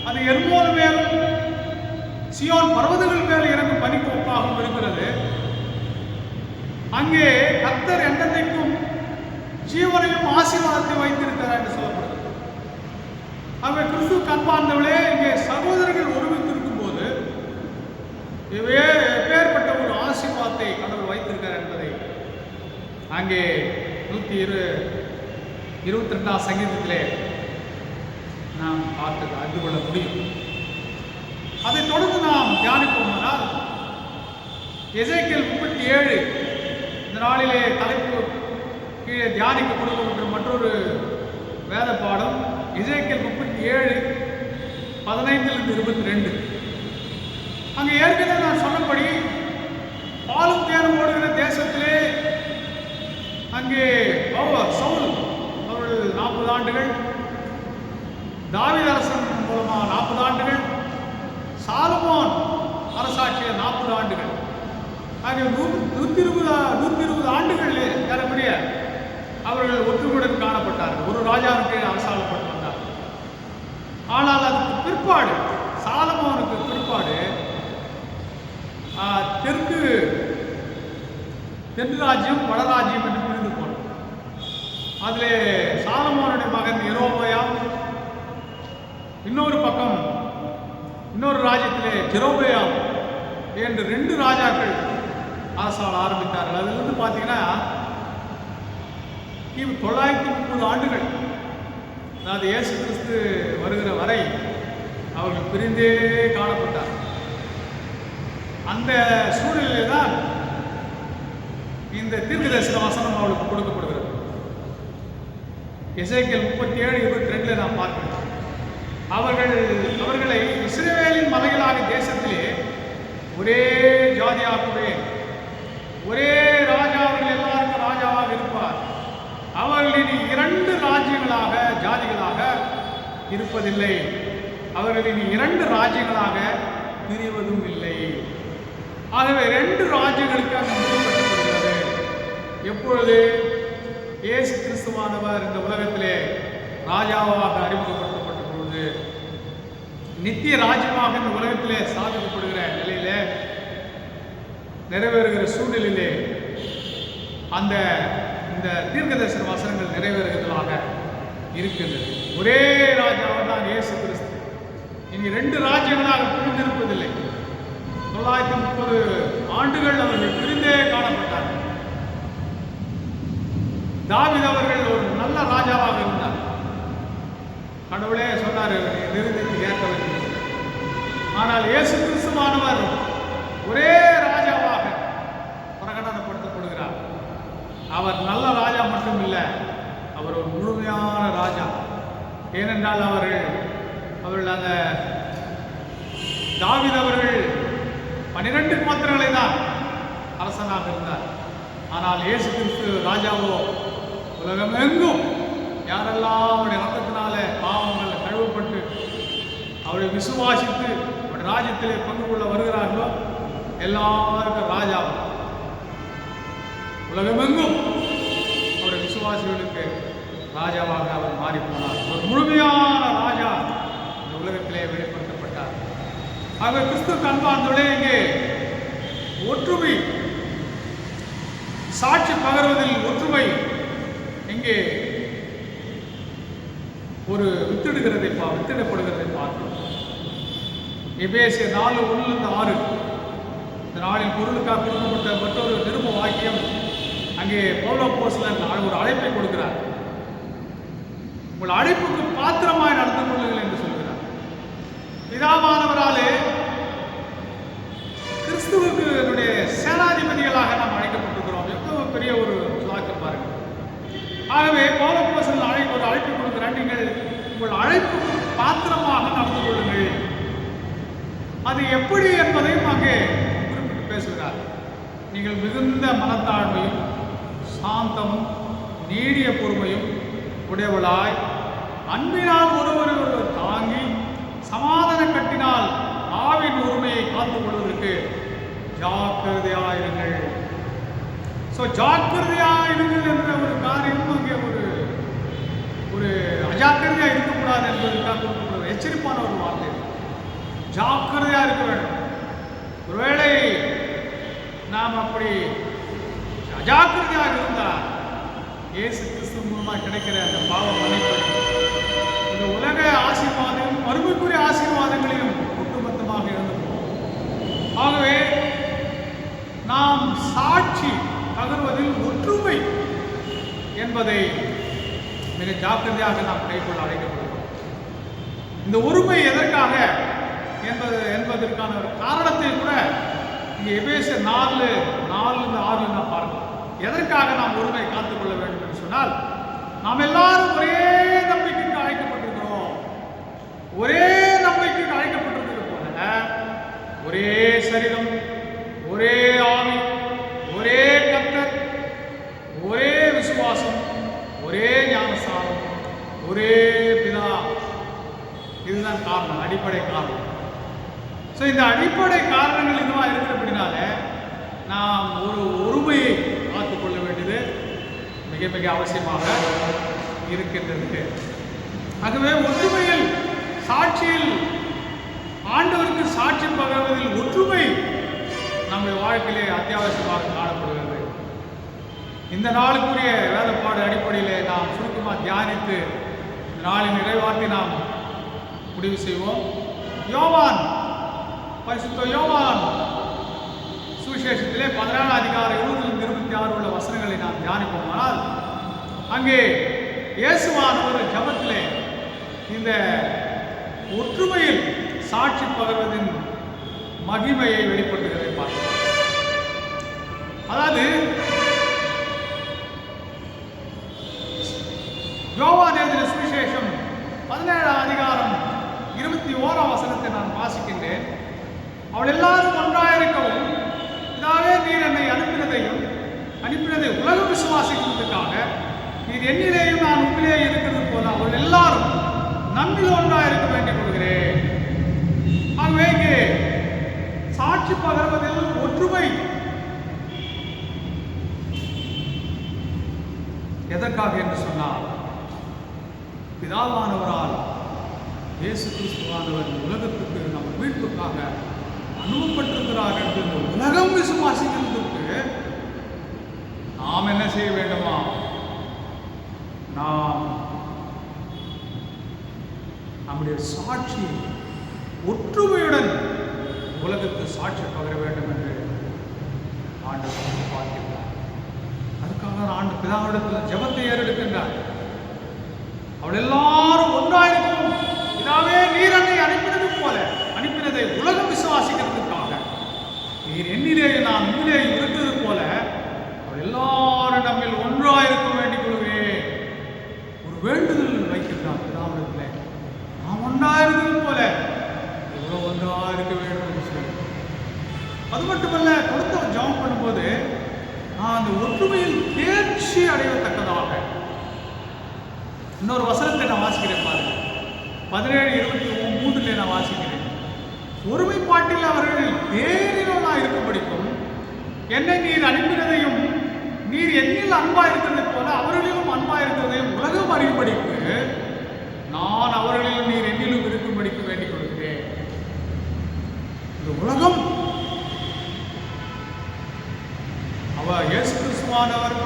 அது எர்மோன் மேலும் சியோன் பர்வதங்கள் மேல் இறங்கும் பனிக்கு ஒப்பாகவும் இருக்கிறது. அங்கே கர்த்தர் எண்ணத்தைக்கும் ஜீவனையும் ஆசீர்வாதத்தை வைத்திருக்கிறார் என்று சொல்லப்படுகிறது. ஆகவே கிறிஸ்துவுக்கு அன்பார்ந்தவர்களே, இங்கே சகோதரர்கள் ஒருமித்திருக்கும் போது எப்பேற்பட்ட ஒரு ஆசீர்வாதத்தை கடவுள் வைத்திருக்கிறார் என்பதை அங்கே 122 சங்கீதத்திலே நாம் பார்த்து அறிந்து கொள்ள முடியும். அதை தொடர்ந்து நாம் தியானிப்போமானால் எசேக்கியேல் 37 இந்த நாளிலே தலைப்பு கீழே தியானிக்க கொடுக்கப்பட்ட மற்றொரு வேத பாடம் எசேக்கியேல் 37 15 22. அங்கே ஏற்கனவே நான் சொன்னபடி பாலும் தேனும் ஓடுகிற தேசத்திலே அங்கே சவுல் அவர்கள் 40 ஆண்டுகள், தாவீது அரசன் மூலமாக 40 ஆண்டுகள், சாலமோன் அரசாட்சிய 40 ஆண்டுகள், ஆகிய 120 ஆண்டுகள் ஏறக்குறைய அவர்கள் ஒற்றுமையுடன் காணப்பட்டார்கள். ஒரு ராஜாவுக்கு அரசாளப்பட்டு வந்தார். ஆனால் அதுக்கு பிற்பாடு சாலமோனுக்கு பிற்பாடு தெற்கு ராஜ்யம் வடராஜ்யம் என்று பிரிந்து போனது. அதிலே சாலமோனுடைய மகன் யெரொபெயாம், இன்னொரு பக்கம் இன்னொரு ராஜ்யத்திலே ஜெரொபெயாம் என்று 2 ராஜாக்கள் அரசாள ஆரம்பித்தார்கள். அதிலிருந்து பார்த்தீங்கன்னா கிமு 930 ஆண்டுகள், அதாவது இயேசு கிறிஸ்து வருகிற வரை அவர்கள் பிரிந்தே காணப்பட்டார். அந்த சூழ்நிலையில் தான் இந்த தீர்க்கதரிசன வசனம் அவளுக்கு கொடுக்கப்படுகிறது. எசேக்கியேல் 37:22 நாம் பார்க்கிறோம். அவர்களை இஸ்ரவேலின் மலைகளாக தேசத்திலே ஒரே ஜாதியாக்குவேன், ஒரே ராஜா அவர்கள் எல்லாருக்கும் ராஜாவாக இருப்பார். அவர்கள் இனி 2 ராஜ்யங்களாக ஜாதிகளாக இருப்பதில்லை. அவர்கள் இனி 2 ராஜ்யங்களாக பிரிவதும் இல்லை. ஆகவே 2 ராஜ்யங்களுக்கு அங்கு முடிவெட்டப்படுகிறது. எப்பொழுது இயேசு கிறிஸ்துவானவர் இந்த உலகத்திலே ராஜாவாக அறிமுகப்படுத்தப்பட்ட பொழுது, நித்திய ராஜ்யமாக இந்த உலகத்திலே ஸ்தாபிக்கப்படுகிற நிலையிலே நிறைவேறுகிற சூழ்நிலையிலே இந்த தீர்க்கதரிசன வசனங்கள் நிறைவேறுகிறதாக இருக்கின்றது. ஒரே ராஜாவாக தான் இயேசு கிறிஸ்து. இனி 2 ராஜ்யங்களாக பிரிந்திருப்பதில்லை. 930 ஆண்டுகள் அவர்கள் பிரிந்தே காணப்பட்டார்கள். தாவீது அவர்கள் ஒரு நல்ல ராஜாவாக இருந்தார். கடவுளே சொன்னார், நிறுத்தி கேட்க வேண்டும். ஆனால் இயேசு கிறிஸ்துவானவர் ஒரே ராஜாவாக பிரகடனப்படுத்தப்படுகிறார். அவர் நல்ல ராஜா மட்டும் இல்லை, அவர் ஒரு முழுமையான ராஜா. ஏனென்றால் அவர்கள் அந்த தாவீது அவர்கள் 12 கோத்திரங்களை தான் அரசனாக இருந்தார். ஆனால் இயேசு கிறிஸ்து ராஜாவோ உலகமெங்கும் யாரெல்லாம் அவருடைய ரத்தத்தினால பாவங்கள் கழுவப்பட்டு அவரை விசுவாசித்து அவருடைய ராஜ்யத்திலே பங்கு கொள்ள வருகிறார்களோ எல்லாருக்கும் ராஜா. உலகமெங்கும் அவருடைய விசுவாசிகளுக்கு ராஜாவாக அவர் மாறி போனார். ஒரு முழுமையான ராஜா இந்த உலகத்திலே வெளிப்படுத்தப்பட்டார். ஆக கிறிஸ்துவுக்கு அன்பார்ந்தவர்களே, இங்கே ஒற்றுமை, சாட்சி பகர்வதில் ஒற்றுமை இங்கே ஒரு வித்திடப்படுகிறதை பார்க்கிறோம். எபேசியர் 4:1-6 இந்த நாளில் பொருளுக்காக கொடுக்கப்பட்ட மற்றொரு நிருப வாக்கியம். அங்கே பவுல் அப்போஸ்தலன் ஒரு அழைப்பை கொடுக்கிறார். உங்கள் அழைப்புக்கு பாத்திரமாய் நடந்து கொள்ளுங்கள் என்று சொல்கிறார். பிதாவானவராலே கிறிஸ்துவுக்கு என்னுடைய சேனாதிபதிகளாக நாம் அழைக்கப்பட்டிருக்கிறோம். எவ்வளவு பெரிய ஒரு சுவாக்கியம் பாருங்கள். ஆகவே பவுல் அப்போஸ்தலன் ஒரு அழைப்பு கொடுக்கிறார். நீங்கள் உங்கள் அழைப்புக்கு பாத்திரமாக நடந்து கொள்ளுங்கள். அது எப்படி என்பதையும் அங்கே குறிப்பிட்டு பேசுகிறார். நீங்கள் மிகுந்த மனத்தாழ்மையும் சாந்தமும் நீடிய பொறுமையும் உடையவளாய் அன்பினால் ஒருவர் தாங்கி சமாதான கட்டினால் ஆவின் உரிமையை காத்துக் கொள்வதற்கு ஜாக்கிரதையாயிருங்கள். ஜாக்கிரதையாயிருங்கள் என்ற ஒரு காரியம் அங்கே ஒரு அஜாக்கிரதையா இருக்கக்கூடாது என்பதற்காக கொடுக்கப்படுவது எச்சரிப்பான ஒரு வார்த்தை. ஜாக்கிரதையா இருக்க வேண்டும். ஒருவேளை நாம் அப்படி அஜாக்கிரதையாக இருந்தால் இயேசு கிறிஸ்து மூலமாக கிடைக்கிற அந்த பாவ மன்னிப்பு இந்த உலக ஆசீர்வாதங்களும் மறுமைக்குரிய ஆசீர்வாதங்களையும் ஒட்டுமொத்தமாக இழந்து போகும். ஆகவே நாம் சாட்சி பகர்வதில் ஒற்றுமை என்பதை மிக ஜாக்கிரதையாக நாம் கைக்கொள்ள அழைக்கப்படுகிறோம். இந்த ஒருமை எதற்காக என்பதற்கான ஒரு காரணத்தை கூட இங்கே எபேசியர் 4:4-6 நாம் பார்க்கலாம். எதற்காக நாம் ஒருமை காத்துக்கொள்ள வேண்டும் என்று சொன்னால், நாம் எல்லாரும் ஒரே நம்பிக்கைக்கு அழைக்கப்பட்டிருக்கிறோம். ஒரே நம்பிக்கைக்கு அழைக்கப்பட்டிருக்கிறது போல ஒரே சரீரம், ஒரே ஆவி, ஒரே கர்த்தர், ஒரே விசுவாசம், ஒரே ஞானஸ்நானம், ஒரே பிதா. இதுதான் காரணம், அடிப்படை காரணம். இந்த அடிப்படை காரணங்கள் இதுவாக இருக்கிறபடினால நாம் ஒருமையை காத்துக்கொள்ள வேண்டியது மிக மிக அவசியமாக இருக்கின்றது. ஆகவே ஒற்றுமையில், சாட்சியில், ஆண்டவருக்கு சாட்சி பகர்வதில் ஒற்றுமை நம்முடைய வாழ்க்கையிலே அத்தியாவசியமாக காணப்படுகிறது. இந்த நாளுக்குரிய வேலைப்பாடு அடிப்படையிலே நாம் சுருக்கமாக தியானித்து இந்த நாளின் நிறைவாக்கி நாம் முடிவு செய்வோம். பரிசுத்த யோவான் சுவிசேஷத்திலே 17:20-26 உள்ள வசனங்களை நாம் தியானிப்போமானால், அங்கே இயேசுவானவர் ஜெபத்திலே இந்த ஒற்றுமையில் சாட்சி பகர்வதின் மகிமையை வெளிப்படுத்துகிறதை பார்க்கிறோம். அதாவது யோவான் எழுதின சுவிசேஷம் 17:21 நான் வாசிக்கின்றேன். அவள் எல்லாரும் ஒன்றாயிருக்கவும் இதாவே நீர் என்னை அனுப்பினதை உலகம் விசுவாசிக்கிறதுக்காக நீர் என்னிலேயும் நான் உங்களிலே இருக்கிறது போல அவள் எல்லாரும் நன்றில் ஒன்றாயிருக்க வேண்டிக் கொள்கிறேன். ஆகவே இங்கே சாட்சி பகர்வதில் ஒற்றுமை எதற்காக என்று சொன்னால், பிதாவானவரால் இயேசு கிறிஸ்துவானவர் உலகத்துக்கு நம்ம மீட்புக்காக அனுப்பப்பட்டிருக்கிறார் என்று இந்த உலகம் விசுவாசிக்கிறதுக்கு நாம் என்ன செய்ய வேண்டுமா? நாம் நம்முடைய சாட்சி ஒற்றுமையுடன் உலகத்துக்கு சாட்சி பகர வேண்டும் என்று ஆண்டவர் பார்க்கிறார். அதுக்காக ஆண்டு பிதாவிடத்தில் ஜெபத்தை ஏறெடுக்கின்றார். அவள் எல்லாரும் ஒன்றாயிருக்கும். பிதாவே, நீர் என்னை அனுப்பினது போல அனுப்பினதை உலகம் விசுவாசிக்கிறதுக்காக நீர் என்னிலேயும் நான் உண்மையிலேயும் இருந்தது போல அவள் எல்லாரும் நம்மில் ஒன்றாயிருக்க வேண்டிக் கொள்வேன். ஒரு வேண்டுதல் வைக்கின்றார் பிதாவிடத்திலே. நாம் ஒன்றாயிருந்தது போல எவ்வளவு ஒன்றாயிருக்க வேண்டும் என்று சொல்லி. அது மட்டுமல்ல, கொடுத்த ஜெபம் பண்ணும்போது நான் அந்த ஒற்றுமையில் தேர்ச்சி அடையத்தக்கதாக இன்னொரு வசனத்தை நான் வாசிக்கிறேன் பாருங்க. 17:23 நான் வாசிக்கிறேன். ஒருமைப்பாட்டில் அவர்கள் தேறினவர்களாக இருக்க படிக்கும். என்னை நீர் அனுப்பினதையும் நீர் என்னில் அன்பா இருக்கிறதை போல அவர்களிலும் அன்பா இருக்கிறதையும் உலகம் அறியும்படிக்கு நான் அவர்களிலும் நீர் என்னிலும் இருக்கும்படிக்கு வேண்டிக் கொள்கிறேன். இந்த உலகம் அவர் இயேசு கிறிஸ்துவானவர்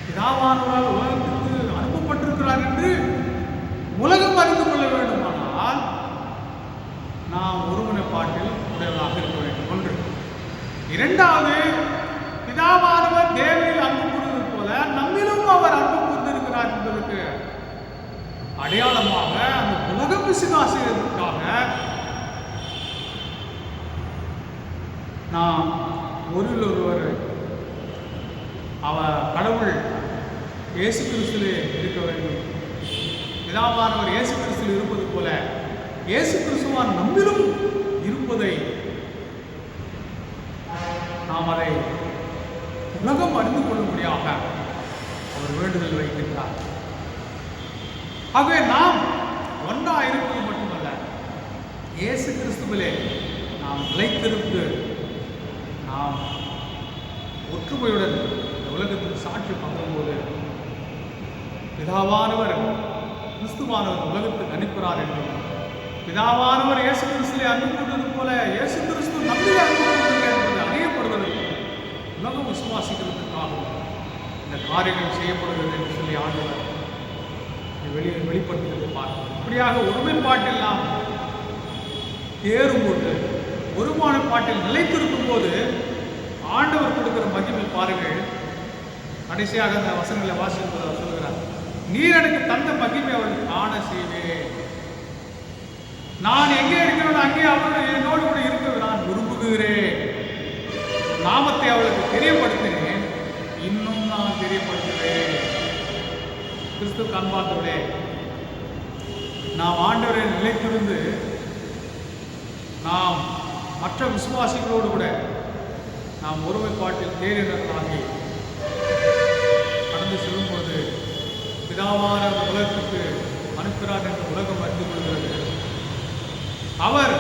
பிதாவானவரால் உலகத்திற்கு அனுப்பப்பட்டிருக்கிறார் என்று உலகம் அறிந்து கொள்ள வேண்டுமானால் நாம் ஒருமுனைப்பாட்டில் உடையவராக இருக்க வேண்டும். ஒன்று. இரண்டாவது, பிதாவானவர் தேவனில் அன்பு கூறுவது போல நம்மிலும் அவர் அன்பு கூர்ந்திருக்கிறார் என்பதற்கு அடையாளமாக அந்த உலகம் விசுவாசிக்கிறதுக்காக நாம் ஒருவர் அவர் கடவுள் இயேசு கிறிஸ்துவிலே இருக்க வேண்டும். பிதாவானவர் இயேசு கிறிஸ்துவில் இருப்பது போல இயேசு கிறிஸ்துவான் நம்மிலும் இருப்பதை நாம் அதை உலகம் அறிந்து கொள்ளும்படியாக அவர் வேண்டுதல் வைக்கின்றார். ஆகவே நாம் ஒன்றாக இருப்பது மட்டுமல்ல, இயேசு கிறிஸ்துவிலே நாம் நிலைத்திருந்து நாம் ஒற்றுமையுடன் இந்த உலகத்தில் சாட்சி பங்கும்போது பிதாவானவர் கிறிஸ்துவானவர் உலகத்துக்கு அனுப்புகிறார் என்றும் பிதாவானவர் இயேசு கிறிஸ்துவை அன்பு கூறுவது போல இயேசு கிறிஸ்து நம்மை அன்பு கூறுகிறார் என்பது அறியப்படுவதற்கு உலகம் விசுவாசிக்கிறதுக்காகவும் இந்த காரியங்கள் செய்யப்படுகிறது என்று சொல்லி ஆண்டவர் வெளிப்படுத்துகிறது பார்க்கிறோம். இப்படியாக ஒருமைப்பாட்டில் நாம் தேறும்போது ஒருமானப்பாட்டில் நிலைத்திருக்கும் போது ஆண்டவர் கொடுக்கிற மகிமை பாருங்கள். கடைசியாக அந்த வசனங்களை வாசிப்பது அவர் சொல்கிறார், நீர் எனக்கு தந்த மகிமை அவர்கள் காண செய்வேன். நான் எங்கே இருக்கிறேன் அங்கே அவர்கள் என்னோடு கூட இருக்க நான் விரும்புகிறேன். நாமத்தை அவளுக்கு தெரியப்படுத்தினேன், இன்னும் நான் தெரியப்படுத்துவேன். கிறிஸ்து அன்பார்ந்தவர்களே, நாம் ஆண்டவரை நிலைத்திருந்து நாம் மற்ற விசுவாசிகளோடு கூட நாம் ஒருமைப்பாட்டில் தேறினர்களாகி கடந்து செல்லும்போது பிதாவான உலகத்துக்கு அனுப்புகிறார் என்று உலகம் அறிந்து கொள்கிறது. அவர்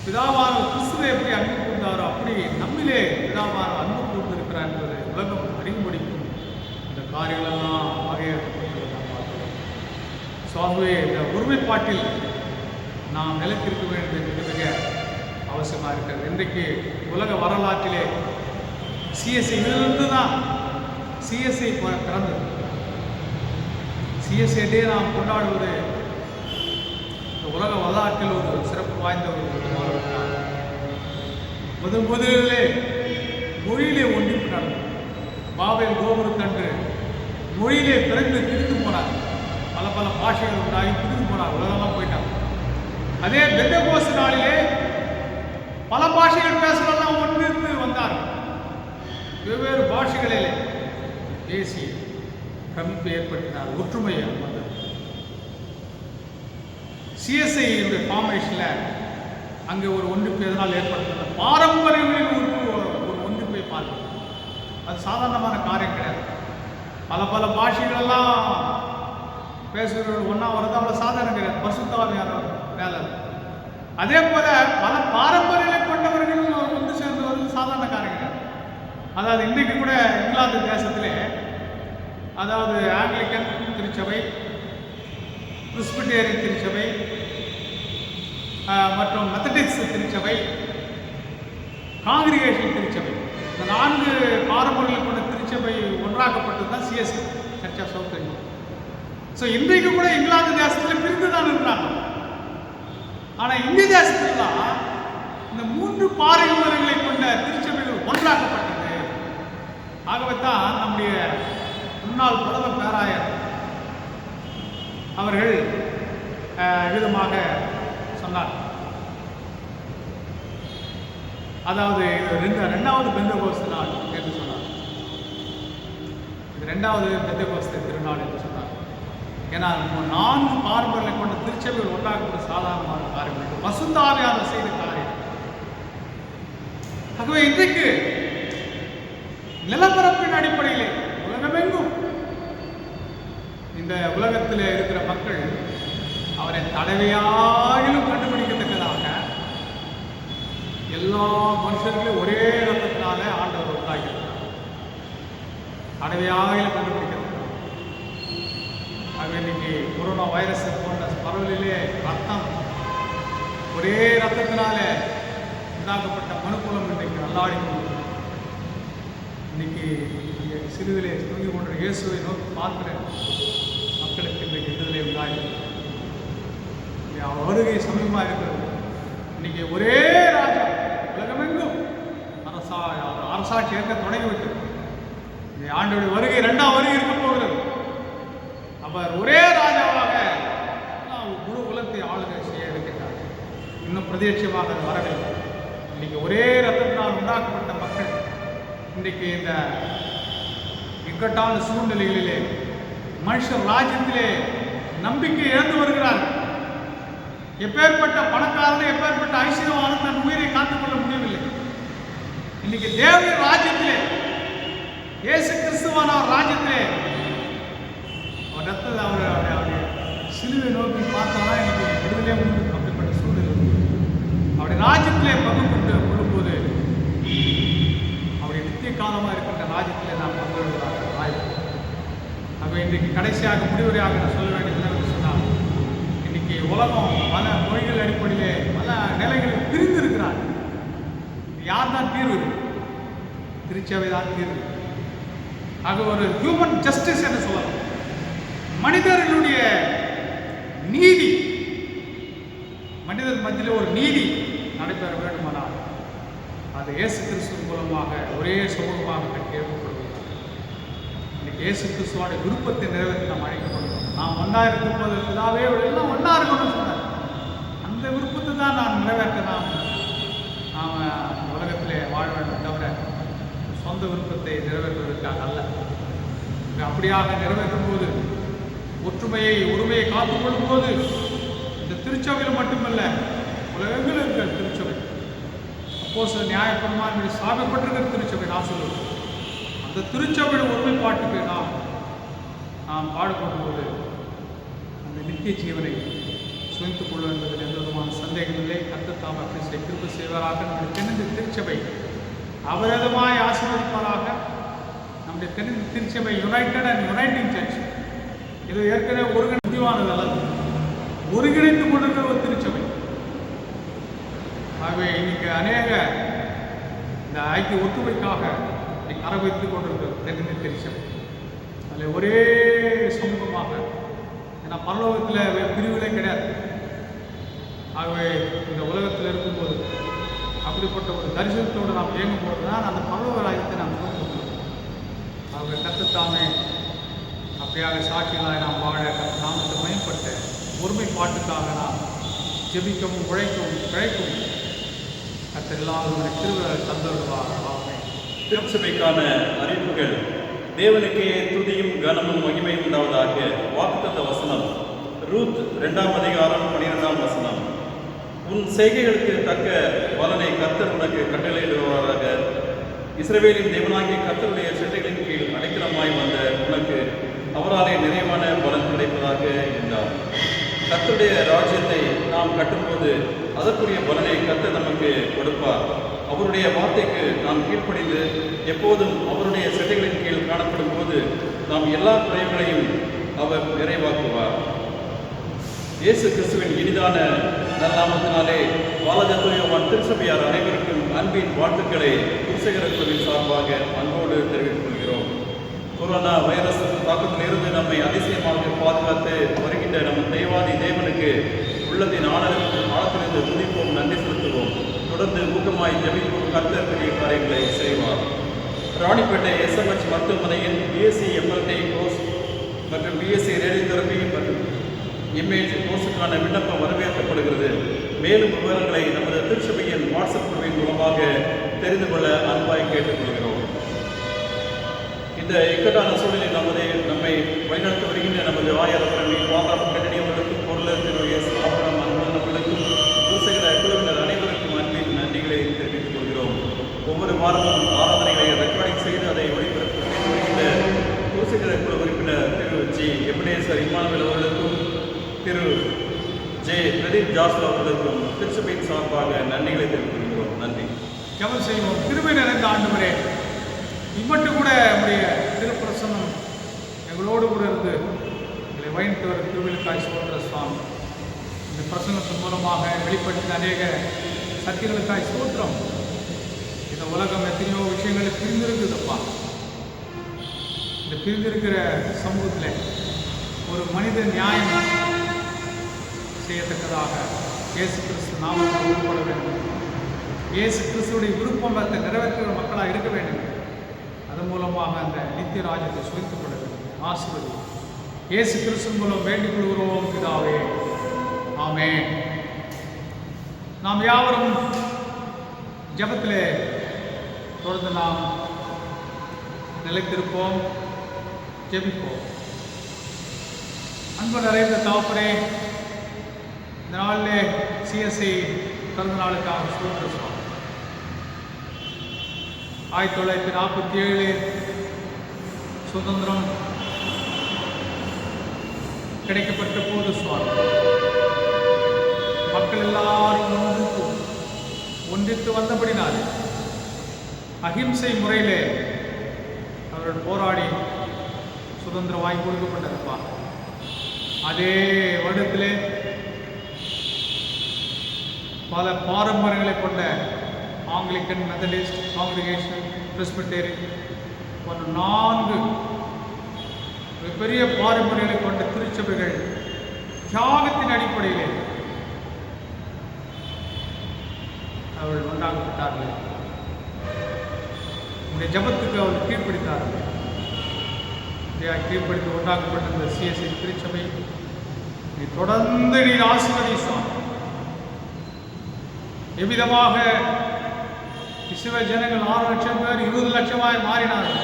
பிதாவான கிறிஸ்துவை எப்படி அன்பு கூர்ந்தாரோ அப்படி நம்மிலே பிதாவான அன்பு கூர்ந்திருக்கிறார் என்பதை உலகம் அறிவுபடிக்கும் இந்த காரியங்களெல்லாம் வகையறுக்கப்பட்டுள்ளதாக பார்க்கிறோம். ஆகவே இந்த ஒருமைப்பாட்டில் நாம் நிலைத்திருக்க வேண்டியது மிக மிக அவசியமாக இருக்கிறது. இன்றைக்கு உலக வரலாற்றிலே சிஎஸ்ஐ இதிலிருந்து தான் சிஎஸ்ஐ பிறந்தது. சிஎஸ்ஐ டே நாம் கொண்டாடுவது இந்த உலக வரலாற்றில் ஒரு சிறப்பு வாய்ந்த ஒரு முதலிலே மொழியிலே ஒன்றிப்பு நடந்தது. பாபேல் கோபுரத்தன்று மொழியிலே பிறந்து பிரிந்து போனார். பல பல பாஷைகள் உண்டாகி பிரிந்து போனார், உலகமாக போயிட்டார். அதே பெந்தகோஸ்து நாளிலே பல பாஷைகள் பேசுறதெல்லாம் ஒன்றிருந்து வந்தார். வெவ்வேறு பாஷைகளிலே பேசி கமிப்பு ஏற்படுத்தினார், ஒற்றுமை வந்தது. சிஎஸ்ஐ ஃபார்மேஷனில் அங்கே ஒரு ஒன்றிப்பு எதனால் ஏற்படுத்தின பாரம்பரியங்களில் ஒரு ஒன்றிப்பை பார்க்கணும். அது சாதாரணமான காரியம் கிடையாது. பல பல பாஷைகளெல்லாம் பேசுகிறவர்கள் ஒன்றா வருது, அவ்வளோ சாதாரணம் கிடையாது. பரிசுத்தவாதியான வேலை. அதே போல பல பாரம்பரியங்களை கொண்டவர்கள் ஒன்று சேர்ந்து வருது சாதாரண காரியம் கிடையாது. அதாவது இன்றைக்கு கூட இங்கிலாந்து தேசத்திலே, அதாவது ஆங்கிலிக்கன் திருச்சபை, பிரிஸ்பிட்டேரியன் திருச்சபை மற்றும் மெத்தடிஸ்ட் திருச்சபை, காங்கிரிகேஷன் திருச்சபை, இந்த 4 பாரம்பரியங்கள் கொண்ட திருச்சபை ஒன்றாக்கப்பட்டது தான் CSI, Church of South India. So இன்றைக்கு கூட இங்கிலாந்து தேசத்தில் பிரிந்து தான் இருக்கிறாங்க. ஆனால் இந்திய தேசத்தில் தான் இந்த 3 பாரம்பரியங்களை கொண்ட திருச்சபைகள் ஒன்றாக்கப்பட்டது. ஆகவே தான் நம்முடைய முன்னாள் பிரதமர் பேராயர் அவர்கள் விதமாக சொன்னார். அதாவது இது ரெண்டாவது பெந்தகோஸ்து நாள் என்று சொன்னார். இது ரெண்டாவது பெந்தகோஸ்து திருநாள் என்று சொன்னார். ஏன்னா 4 பார்வைகளை கொண்ட திருச்சபைகள் ஒன்றாகப்பட்ட சாதாரணமான காரியம், பசுத்தாவியானவர் செய்த காரியம். ஆகவே இன்றைக்கு நிலப்பரப்பின் அடிப்படையிலே உலகமெங்கும் இந்த உலகத்தில் இருக்கிற மக்கள் அவரை தடவையாயிலும் கண்டுபிடிக்கத்தக்கதாக எல்லா மனுஷர்களையும் ஒரே ரத்தத்தினால ஆண்டவர் உண்டாகிறார். தடவையாயிலும் கண்டுபிடிக்கிறது. ஆகவே இன்னைக்கு கொரோனா வைரஸ் போன்ற பரவலிலே ரத்தம் ஒரே ரத்தத்தினால உண்டாக்கப்பட்ட மனுக்குலம் இன்றைக்கு அல்லாடி இன்னைக்கு இங்கே சிறுவிலே தூங்கி கொண்ட இயேசுவை நோக்கி பார்க்கிற மக்களுக்கு இன்றைக்கு விடுதலை உண்டாகிறது. அவர் வருகை சமீபமாக இருக்கிறது. இன்னைக்கு ஒரே ராஜா உலகமெங்கும் அரசாட்சி ஏற்க தொடங்கிவிட்டது. ஆண்டோடைய வருகை 2ஆம் வருகை இருக்க போகிறது. அவர் ஒரே ராஜாவாக முழு உலகத்தை ஆளுகை செய்ய இருக்கின்றார். இன்னும் பிரத்யட்சமாக அது வரவில்லை. இன்னைக்கு ஒரே ரத்தத்தினால் உண்டாக்கப்பட்ட மக்கள் இன்றைக்கு இந்த இக்கட்டான சூழ்நிலைகளிலே மனுஷர் ராஜ்யத்திலே நம்பிக்கை இழந்து வருகிறார்கள். எப்பேற்பட்ட பணக்காரனை எப்பேற்பட்ட ஐஸ்வர்யவான தன் உயிரை காத்துக்கொள்ள முடியவில்லை. இன்னைக்கு தேவனுடைய ராஜ்யத்திலே இயேசு கிறிஸ்துவான ராஜ்யத்திலே அவர் ரத்தத்தை அவருடைய சிலுவை நோக்கி பார்த்தாலும் எனக்கு விடுதலை உண்டு. அப்படிப்பட்ட சூழ்நிலை அவருடைய ராஜ்யத்திலே பங்கு கொள்ளும்போது அவருடைய நித்திய காலமாக இருக்கின்ற ராஜ்யத்திலே நாம் பங்குவதாக வாய்ப்பு. ஆகவே இன்றைக்கு கடைசியாக முடிவுரையாக நான் சொல்ல வேண்டியது என்னன்னு சொன்னால், இன்னைக்கு உலகம் பல மொழிகள் அடிப்படையிலே பல நிலைகளில் பிரிந்து இருக்கிறார். யார் தான் தீர்வு? திருச்சபை தான் தீர்வு. ஆக ஒரு ஹியூமன் ஜஸ்டிஸ் என்று சொல்லலாம். மனிதர்களுடைய நீதி, மனிதர் மத்தியில் ஒரு நீதி நடைபெற வேண்டுமானால் அது இயேசு கிறிஸ்து மூலமாக ஒரே சமூகமாக கட்டி எழுப்பப்படுகிறது. இன்னைக்கு இயேசு கிறிஸ்துவோட விருப்பத்தை நிறைவேற்ற நாம் அழைக்கப்படுகிறோம். நாம் ஒன்றா இருக்கும் போது இதாவே எல்லாம் ஒன்றா இருக்கணும்னு சொன்னார். அந்த விருப்பத்தை தான் நான் நிறைவேற்ற நாம் உலகத்திலே வாழ வேண்டும் தவிர சொந்த விருப்பத்தை நிறைவேற்றுவதற்காக அல்ல. அப்படியாக நிறைவேற்றும் போது ஒற்றுமையை உரிமையை காத்துக்கொள்ளும் போது இந்த திருச்சபையில் மட்டுமல்ல உலகங்கள் இருக்கிற திருச்சபை, அப்போ சில நியாயப்பிரமாணங்களை சாப்பிடப்பட்டிருக்கிற திருச்சபை நான் சொல்லுவேன். அந்த திருச்சபையின் ஒருமைப்பாட்டுக்கு நாம் பாடுபடும் போது அந்த நித்திய ஜீவனை சுவைத்துக் கொள்ள என்பதில் எந்த விதமான சந்தேகமில்லை. கர்த்தர் அப்படி கிருபை செய்வாராக. நம்முடைய தென்னிந்திய திருச்சபை அபரிதமாய் ஆசீர்வதிப்பாராக. நம்முடைய தென்னிந்திய திருச்சபை யுனைடெட் அண்ட் யுனைட்டிங் சர்ச் இது ஏற்கனவே முடிவானது அல்லது ஒருங்கிணைந்து கொண்டிருக்கிற ஒரு திருச்சபை. ஆகவே இன்னைக்கு அநேக இந்த ஐக்கிய ஒற்றுமைக்காக இன்னைக்கு அரவைத்துக் கொண்டிருக்கிறது தென்னிந்திய திருச்சபை. அதில் ஒரே சமூகமாக, ஏன்னா பரலோகத்தில் பிரிவுகளே கிடையாது. ஆகவே இந்த உலகத்தில் இருக்கும்போது அப்படிப்பட்ட ஒரு தரிசனத்தோடு நாம் இயங்கும் போது தான் அந்த பரலோக ராஜ்யத்தை நாம் கொண்டு. ஆகவே கர்த்தத்தாமே அப்படியாக சாட்சிகளாக நாம் வாழ நாமத்தை மேம்பட்ட ஒருமைப்பாட்டுக்காக நாம் ஜெபிக்கவும் உழைக்கவும் பிழைக்கும் கர்த்தர் எல்லாரும் திருவிழா தந்தருவார். திருச்சபைக்கான அறிவிப்புகள். தேவனுக்கே துதியும் கனமும் மகிமையும் உண்டாவதாக. வாக்குத்தத்த வசனம் ரூத் 2ஆம் அதிகாரம் 12ஆம் வசனம். உன் செய்கைகளுக்கு தக்க பலனை கர்த்தர் உனக்கு கட்டளையிடுவாராக. இஸ்ரவேலின் தேவனாகிய கர்த்தருடைய சட்டைகளின் கீழ் அடைக்கலமாய் வந்த உனக்கு அவராலே நிறைவான பலன் கிடைப்பதாக என்றார். கர்த்தருடைய ராஜ்யத்தை நாம் கட்டும்போது அதற்குரிய பலனை கர்த்தர் நமக்கு கொடுப்பார். அவருடைய வார்த்தைக்கு நாம் கீழ்ப்படிந்து எப்போதும் அவருடைய சட்டைகளின் கீழ் காணப்படும் போது நாம் எல்லா குறைகளையும் அவர் நிறைவாக்குவார். இயேசு கிறிஸ்துவின் இனிதான நல்லாமத்தினாலே வாலஜத்துவம் திருச்சபையார் அனைவருக்கும் அன்பின் வாழ்த்துக்களை குருசேகரத்துவின் சார்பாக அன்போடு தெரிவித்துக் கொள்கிறோம். கொரோனா வைரஸ் தாக்கத்திலிருந்து நம்மை அதிசயமாக பாதுகாத்து வருகின்ற நம் தெய்வாதி தேவனுக்கு உள்ளத்தின் ஆழத்திலிருந்து துதிப்போம், நன்றி செலுத்துவோம். தொடர்ந்து ஊக்கமாய் ஜெபிப்போம். கர்த்தர் பெரிய காரியங்களை செய்வார். ராணிப்பேட்டை எஸ்எம்ஹெச் மருத்துவமனையில் பிஎஸ்சி எம்எல்டி கோர்ஸ் மற்றும் பிஎஸ்சி ரேடியோதெரபி மற்றும் இமேஜ் கோர்ஸுக்கான விண்ணப்பம் வரவேற்கப்படுகிறது. மேலும் விவரங்களை நமது திருச்சபையின் வாட்ஸ்அப் குழுவின் மூலமாக தெரிந்து கொள்ள அன்பாய் கேட்டுக்கொள்கிறோம். இந்த இக்கட்டான சூழலில் நம்மை வழிநடத்தி வருகின்ற நமது ஆயர் வாதாரம் கன்னடி அவர்களுக்கும் பொருளர் திரு எஸ் ஆபரம் அன்பன் அவர்களுக்கும் பூசகர குழுவினர் அனைவருக்கும் அன்பின் நன்றிகளை தெரிவித்துக் கொள்கிறோம். ஒவ்வொரு வாரமும் ஆராதனைகளை ரெக்கார்டிங் செய்து அதை ஒளிபரப்பு செய்து வருகின்ற பூசகர குழு உறுப்பினர் திரு ஜி எபனேசர் இமானுவேல் அவர்களுக்கும் திரு ஜே பிரதீப் ஜாஸ்லா அவர்களுக்கும் திருச்சபையின் சார்பாக நன்றிகளை தெரிவித்துக் கொள்கிறோம். நன்றி. ஜெபம் செய்வோம். கிருபை நிறைந்த ஆண்டவரே, இம்மட்டு கூட நம்முடைய திருப்பிரசனம் எங்களோடு கூட இருந்து எங்களை வழிநடத்தி வரும் திருவிழுக்காய் சோதர சுவாமி, இந்த பிரசங்கத்தின் மூலமாக வெளிப்படுத்தின அநேக சக்திகளுக்காய் சோத்திரம். இந்த உலகம் எத்தனையோ விஷயங்கள் பிரிந்திருக்குதுப்பா. இந்த பிரிந்திருக்கிற சமூகத்தில் ஒரு மனித நியாயம் செய்யத்தக்கதாக இயேசு கிறிஸ்து நாமத்தில் உருப்பட வேண்டும். இயேசு கிறிஸ்துடைய விருப்பத்தை நிறைவேற்றுகிற மக்களாக இருக்க வேண்டும். அதன் மூலமாக அந்த நித்திய ராஜ்யத்தை சுவைத்துக் கொள்ள வேண்டும். ஆசீர்வதி இயேசு கிறிஸ்து மூலம் வேண்டிக் கொள்கிறோம் பிதாவே, ஆமென். நாம் யாவரும் ஜெபத்திலே தொடர்ந்து நாம் நிலைத்திருப்போம், ஜெபிப்போம். அன்பு நிறைந்த தகப்பனே, இந்த நாளிலே சிஎஸ்ஐ பிறந்த நாளுக்காக சூழ்நிலை 1947 சுதந்திரம் கிடைக்கப்பட்ட போது சுவாமி, மக்கள் எல்லாரும் ஒன்றித்து வந்தபடினாலே அகிம்சை முறையிலே அவர்கள் போராடி சுதந்திரம் வாங்கி கொடுக்கப்பட்டிருப்பார். அதே வருடத்திலே பல பாரம்பரியங்களை கொண்ட ஆங்கிலிக்கன், மெத்தடிஸ்ட், காங்கிரிகேஷன், பிரெஸ்பிட்டேரியன் போன்ற 4 பெரிய பாரம்பரியங்களை கொண்ட திருச்சபைகள் தியாகத்தின் அடிப்படையிலே அவர்கள் உண்டாக்கப்பட்டார்கள். இந்த ஜபத்துக்கு அவர்கள் கீழ்ப்படுத்தார்கள். கீழ்ப்படுத்தி உண்டாக்கப்பட்ட இந்த சிஎஸ்ஐ திருச்சபை நீ தொடர்ந்து நீர் ஆசீர்வதிப்பார். எவ்விதமாக இஸ்ரவேல் ஜனங்கள் 6 லட்சம் பேர் 20 லட்சமாய் மாறினார்கள்.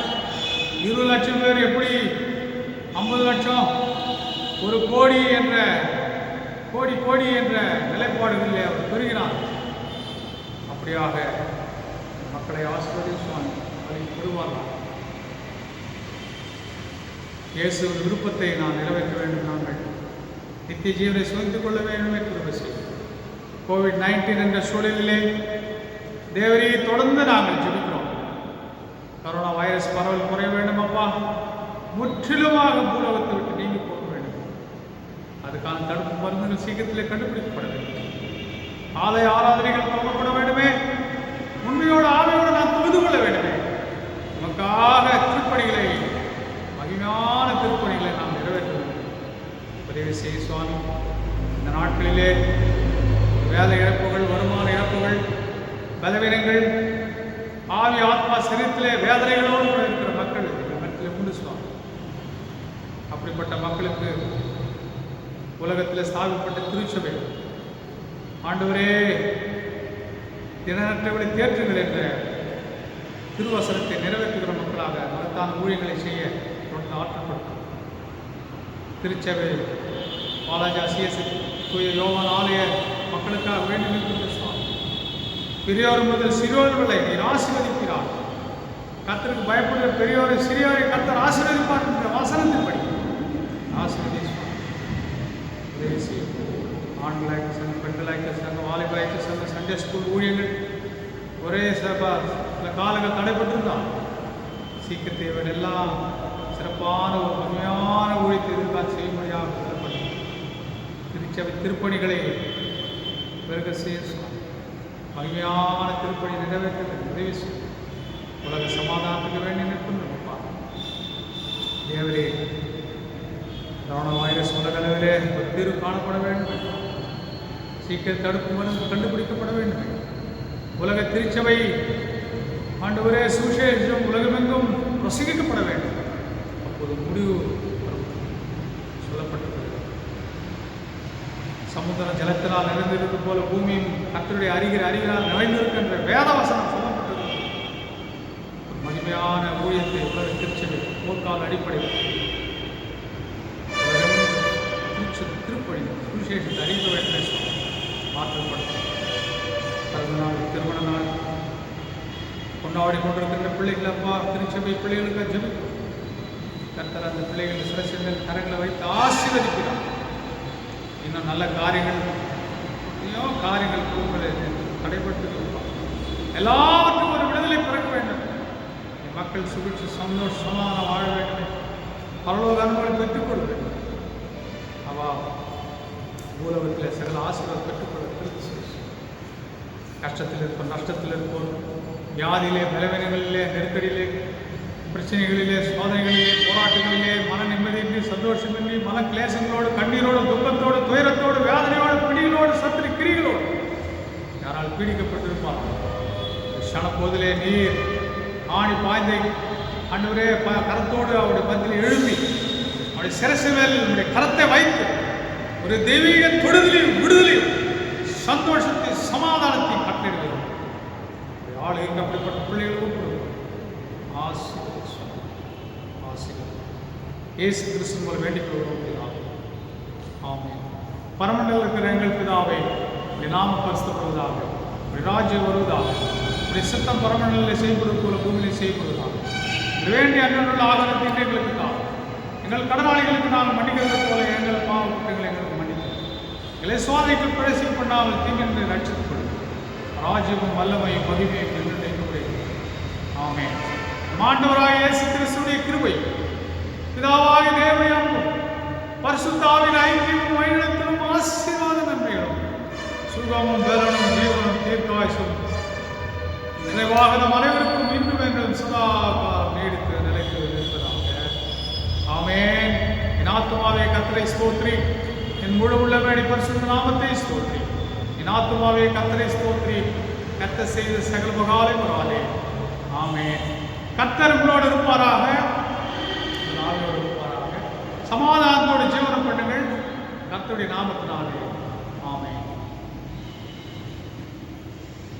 20 லட்சம் பேர் எப்படி 50 லட்சம், 1 கோடி என்ற கோடி என்ற நிலைப்பாடுகளில் அவர் பெறுகிறார். அப்படியாக மக்களை ஆசீர்வதிப்பார், அதை பெறுவார்கள். இயேசுவின் விருப்பத்தை நான் நிறைவேற்ற வேண்டும். நாங்கள் நித்திய ஜீவனை சுவைத்துக் கொள்ள வேண்டும் என்று கோவிட்-19 என்ற சூழலிலே தேவரே தொடர்ந்து நாங்கள் ஜெபிக்கிறோம். கரோனா வைரஸ் பரவல் குறைய வேண்டும் அப்பா. முற்றிலுமாக பூலோகத்தை விட்டு நீங்கி போக வேண்டும். அதுக்கான தடுப்பு மருந்துகள் சீக்கிரத்திலே கண்டுபிடிக்கப்பட வேண்டும். ஆலய ஆராதனைகள் துவங்கப்பட வேண்டுமே. உண்மையோடு ஆவியோடு நான் தொழுது கொள்ள வேண்டுமே. நமக்காக திருப்பணிகளை, மகிமையான திருப்பணிகளை நாம் நிறைவேற்ற வேண்டும். உதவி செய்ய சுவாமி. இந்த நாட்களிலே வேலை இழப்புகள், வருமான இழப்புகள், பலவீனங்கள், ஆவி ஆத்மா சரீரத்திலே வேதனைகளோடு இருக்கிற மக்கள் இடத்திலே உண்டு சுவாமி. அப்படிப்பட்ட மக்களுக்கு உலகத்தில் ஸ்தாபிக்கப்பட்ட திருச்சபை ஆண்டவரே தினற்றவளை தேற்றுங்கள் என்ற திருவசனத்தை நிறைவேற்றுகிற மக்களாக மகத்தான ஊழியர்களை செய்ய தொடர்ந்து ஆற்றப்படும். திருச்சபை பாலாஜா சிஎஸ்ஐ தூய யோவான் ஆலய மக்களுக்காக வேண்டும் என்று சுவாமி. பெரியோர் முதல் சிறியோர் வரை நீர் ஆசீர்வதிக்கிறார். கர்த்தருக்கு பயப்படுகிற பெரியோரை சிறியோரை கர்த்தர் ஆசீர்வதிப்பார் என்ற வசனத்தின்படி ஆசீர்வதி சுவாமி. உதவி செய்யும். ஆண்கள் ஐக்கிய சங்கம், பெண்கள் ஐக்கிய சங்கம், வாலிப ஐக்கிய சங்கம், சண்டே ஸ்கூல் ஊழியர்கள் ஒரே சில காலங்கள் தடைப்பட்டிருந்தால் சீக்கிரத்தை எல்லாம் சிறப்பான ஒரு உண்மையான ஊழியத்தை எதிர்பார்த்து செய்யும்படியாக திருச்சபை திருப்பணிகளை பெருக செய்ய மகிமையான திருப்பணி நிறைவேற்ற உதவி செய்யும். உலக சமாதானத்துக்கு வேண்டி நிற்கின்றோம்ப்பா. தேவரே, கொரோனா வைரஸ் உலகளவிலே ஒரு தீர்வு காணப்பட வேண்டும். சீக்கிரம் தடுப்பு மருந்து கண்டுபிடிக்கப்பட வேண்டும். உலக திருச்சபை ஆண்டவரே, சுவிசேஷம் உலகமெங்கும் பிரசங்கிக்கப்பட வேண்டும். அப்போது முடிவு சொல்லப்பட்டது. சமுத்திரம் ஜலத்தினால் நிறைந்திருக்கும் போல பூமியும் கர்த்தருடைய அறிகிறால் நிறைந்திருக்கின்ற வேதவசனம் சொல்லப்பட்டது. மகிமையான ஊழியத்தை உலக திருச்சபை போர்க்கால அடிப்படையில் திருப்பணி சுவிசேஷத்தை அறிவிக்க வேண்டும் மாற்றப்படும். பிறந்த நாள், திருமண நாள் கொண்டாடி கொண்டிருக்கின்ற பிள்ளைகள் அப்பா, திருச்சபை பிள்ளைகளுக்கு ஜெபிக்கும். கர்த்தர் அந்த பிள்ளைகள் சிறசிகள் கரங்களை வைத்து ஆசீர்வதிக்கிறார். இன்னும் நல்ல காரியங்கள் குடும்பங்களை தடைபட்டு இருப்பார். எல்லாவற்றும் ஒரு விடுதலை பிறக்க வேண்டும். மக்கள் சுபிச்சு சந்தோஷமான வாழ வேண்டும். பரலோக அனுபவங்களை பெற்றுக்கொள்ள வேண்டும். அவா பூலகத்தில் சகல ஆசீர்வாதம் பெற்றுக்கொள்ள கஷ்டத்தில் இருப்போம், நஷ்டத்தில் இருப்போம், வியாதியிலே, பலவீனங்களிலே, நெருக்கடியிலே, பிரச்சனைகளிலே, சோதனைகளிலே, போராட்டங்களிலே, மன நிம்மதியின்றி, சந்தோஷமின்றி, மன கிளேசங்களோடு, கண்ணீரோடு, துக்கத்தோடு, துயரத்தோடு, வேதனையோடு, பிடிகளோடு, சத்துரு கிரிகளோடு யாரால் பீடிக்கப்பட்டிருப்பார். சனப்போதிலே நீர் ஆணி பாய்ந்தை ஆண்டவரே கரத்தோடு அவருடைய மத்தியில் எழுப்பி அவருடைய சிரசு மேல் நம்முடைய கரத்தை வைத்து ஒரு தெய்வீக தொடுதலையும் விடுதலையும் சந்தோஷத்தை சமாதானத்தை கட்டிடுகிறோம். ஆளுக்கு அப்படிப்பட்ட பிள்ளைகளுக்கும் இயேசு கிறிஸ்து மூலம் வேண்டிக் கொள்கிறோம் பிதாவே. ஆமென். பரமண்டல இருக்கிற எங்கள் பிதாவே, உடைய நாம பரிசுத்தப்படுவதாக, உடைய ராஜ்யம் வருவதாக, உடைய சித்தம் பரமண்டலில் செய்யப்படுவது போல பூமியிலே செய்யப்படுவதாக. வேண்டிய அன்னுள்ள ஆதாரத்தை எங்களுக்கு தான். எங்கள் கடனாளிகளுக்கு நாங்கள் மன்னிக்கிறது போல எங்கள் பாவ குற்றங்களை எங்களுக்கு மன்னிக்கிறோம். எங்களை சோதனைக்கு பிரவேசிக்க பண்ணாமல் தீங்கென்று ரட்சித்துக் கொள்ளும். ராஜ்யமும் வல்லமையும் மகிமையும் என்று நினைக்கிறேன். ஆமென். ஆண்டவராகிய இயேசு கிறிஸ்துவின் கிருபை, பிதாவாகிய தேவனுடைய அன்பும், பரிசுத்த ஆவியின் ஐக்கியமும் வழிநடத்தலும் ஆசீர்வாத நன்மைகளும் சுகமும் பலனும் ஜீவனும் தீர்க்காயுசும் நிறைவாக நம் அனைவருக்கும் இன்றும் என்றும் சதா நீடித்து நிலைத்து நிற்பதாக. ஆமென். என் ஆத்துமாவே கர்த்தரை ஸ்தோத்திரி, என் முழு உள்ளமே பரிசுத்த நாமத்தை ஸ்தோத்திரி. என் ஆத்துமாவே கர்த்தரை ஸ்தோத்திரி, கர்த்தர் செய்த சகல உபகாரங்களை மறவாதே. ஆமென். கர்த்தர் உங்களோடு இருப்பாராக, சமாதானத்தோடு ஜீவனம் பண்ணுங்கள். கர்த்தருடைய நாமத்தினாலே. ஆமென்.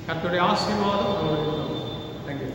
கர்த்தருடைய ஆசீர்வாதம். தேங்க்யூ.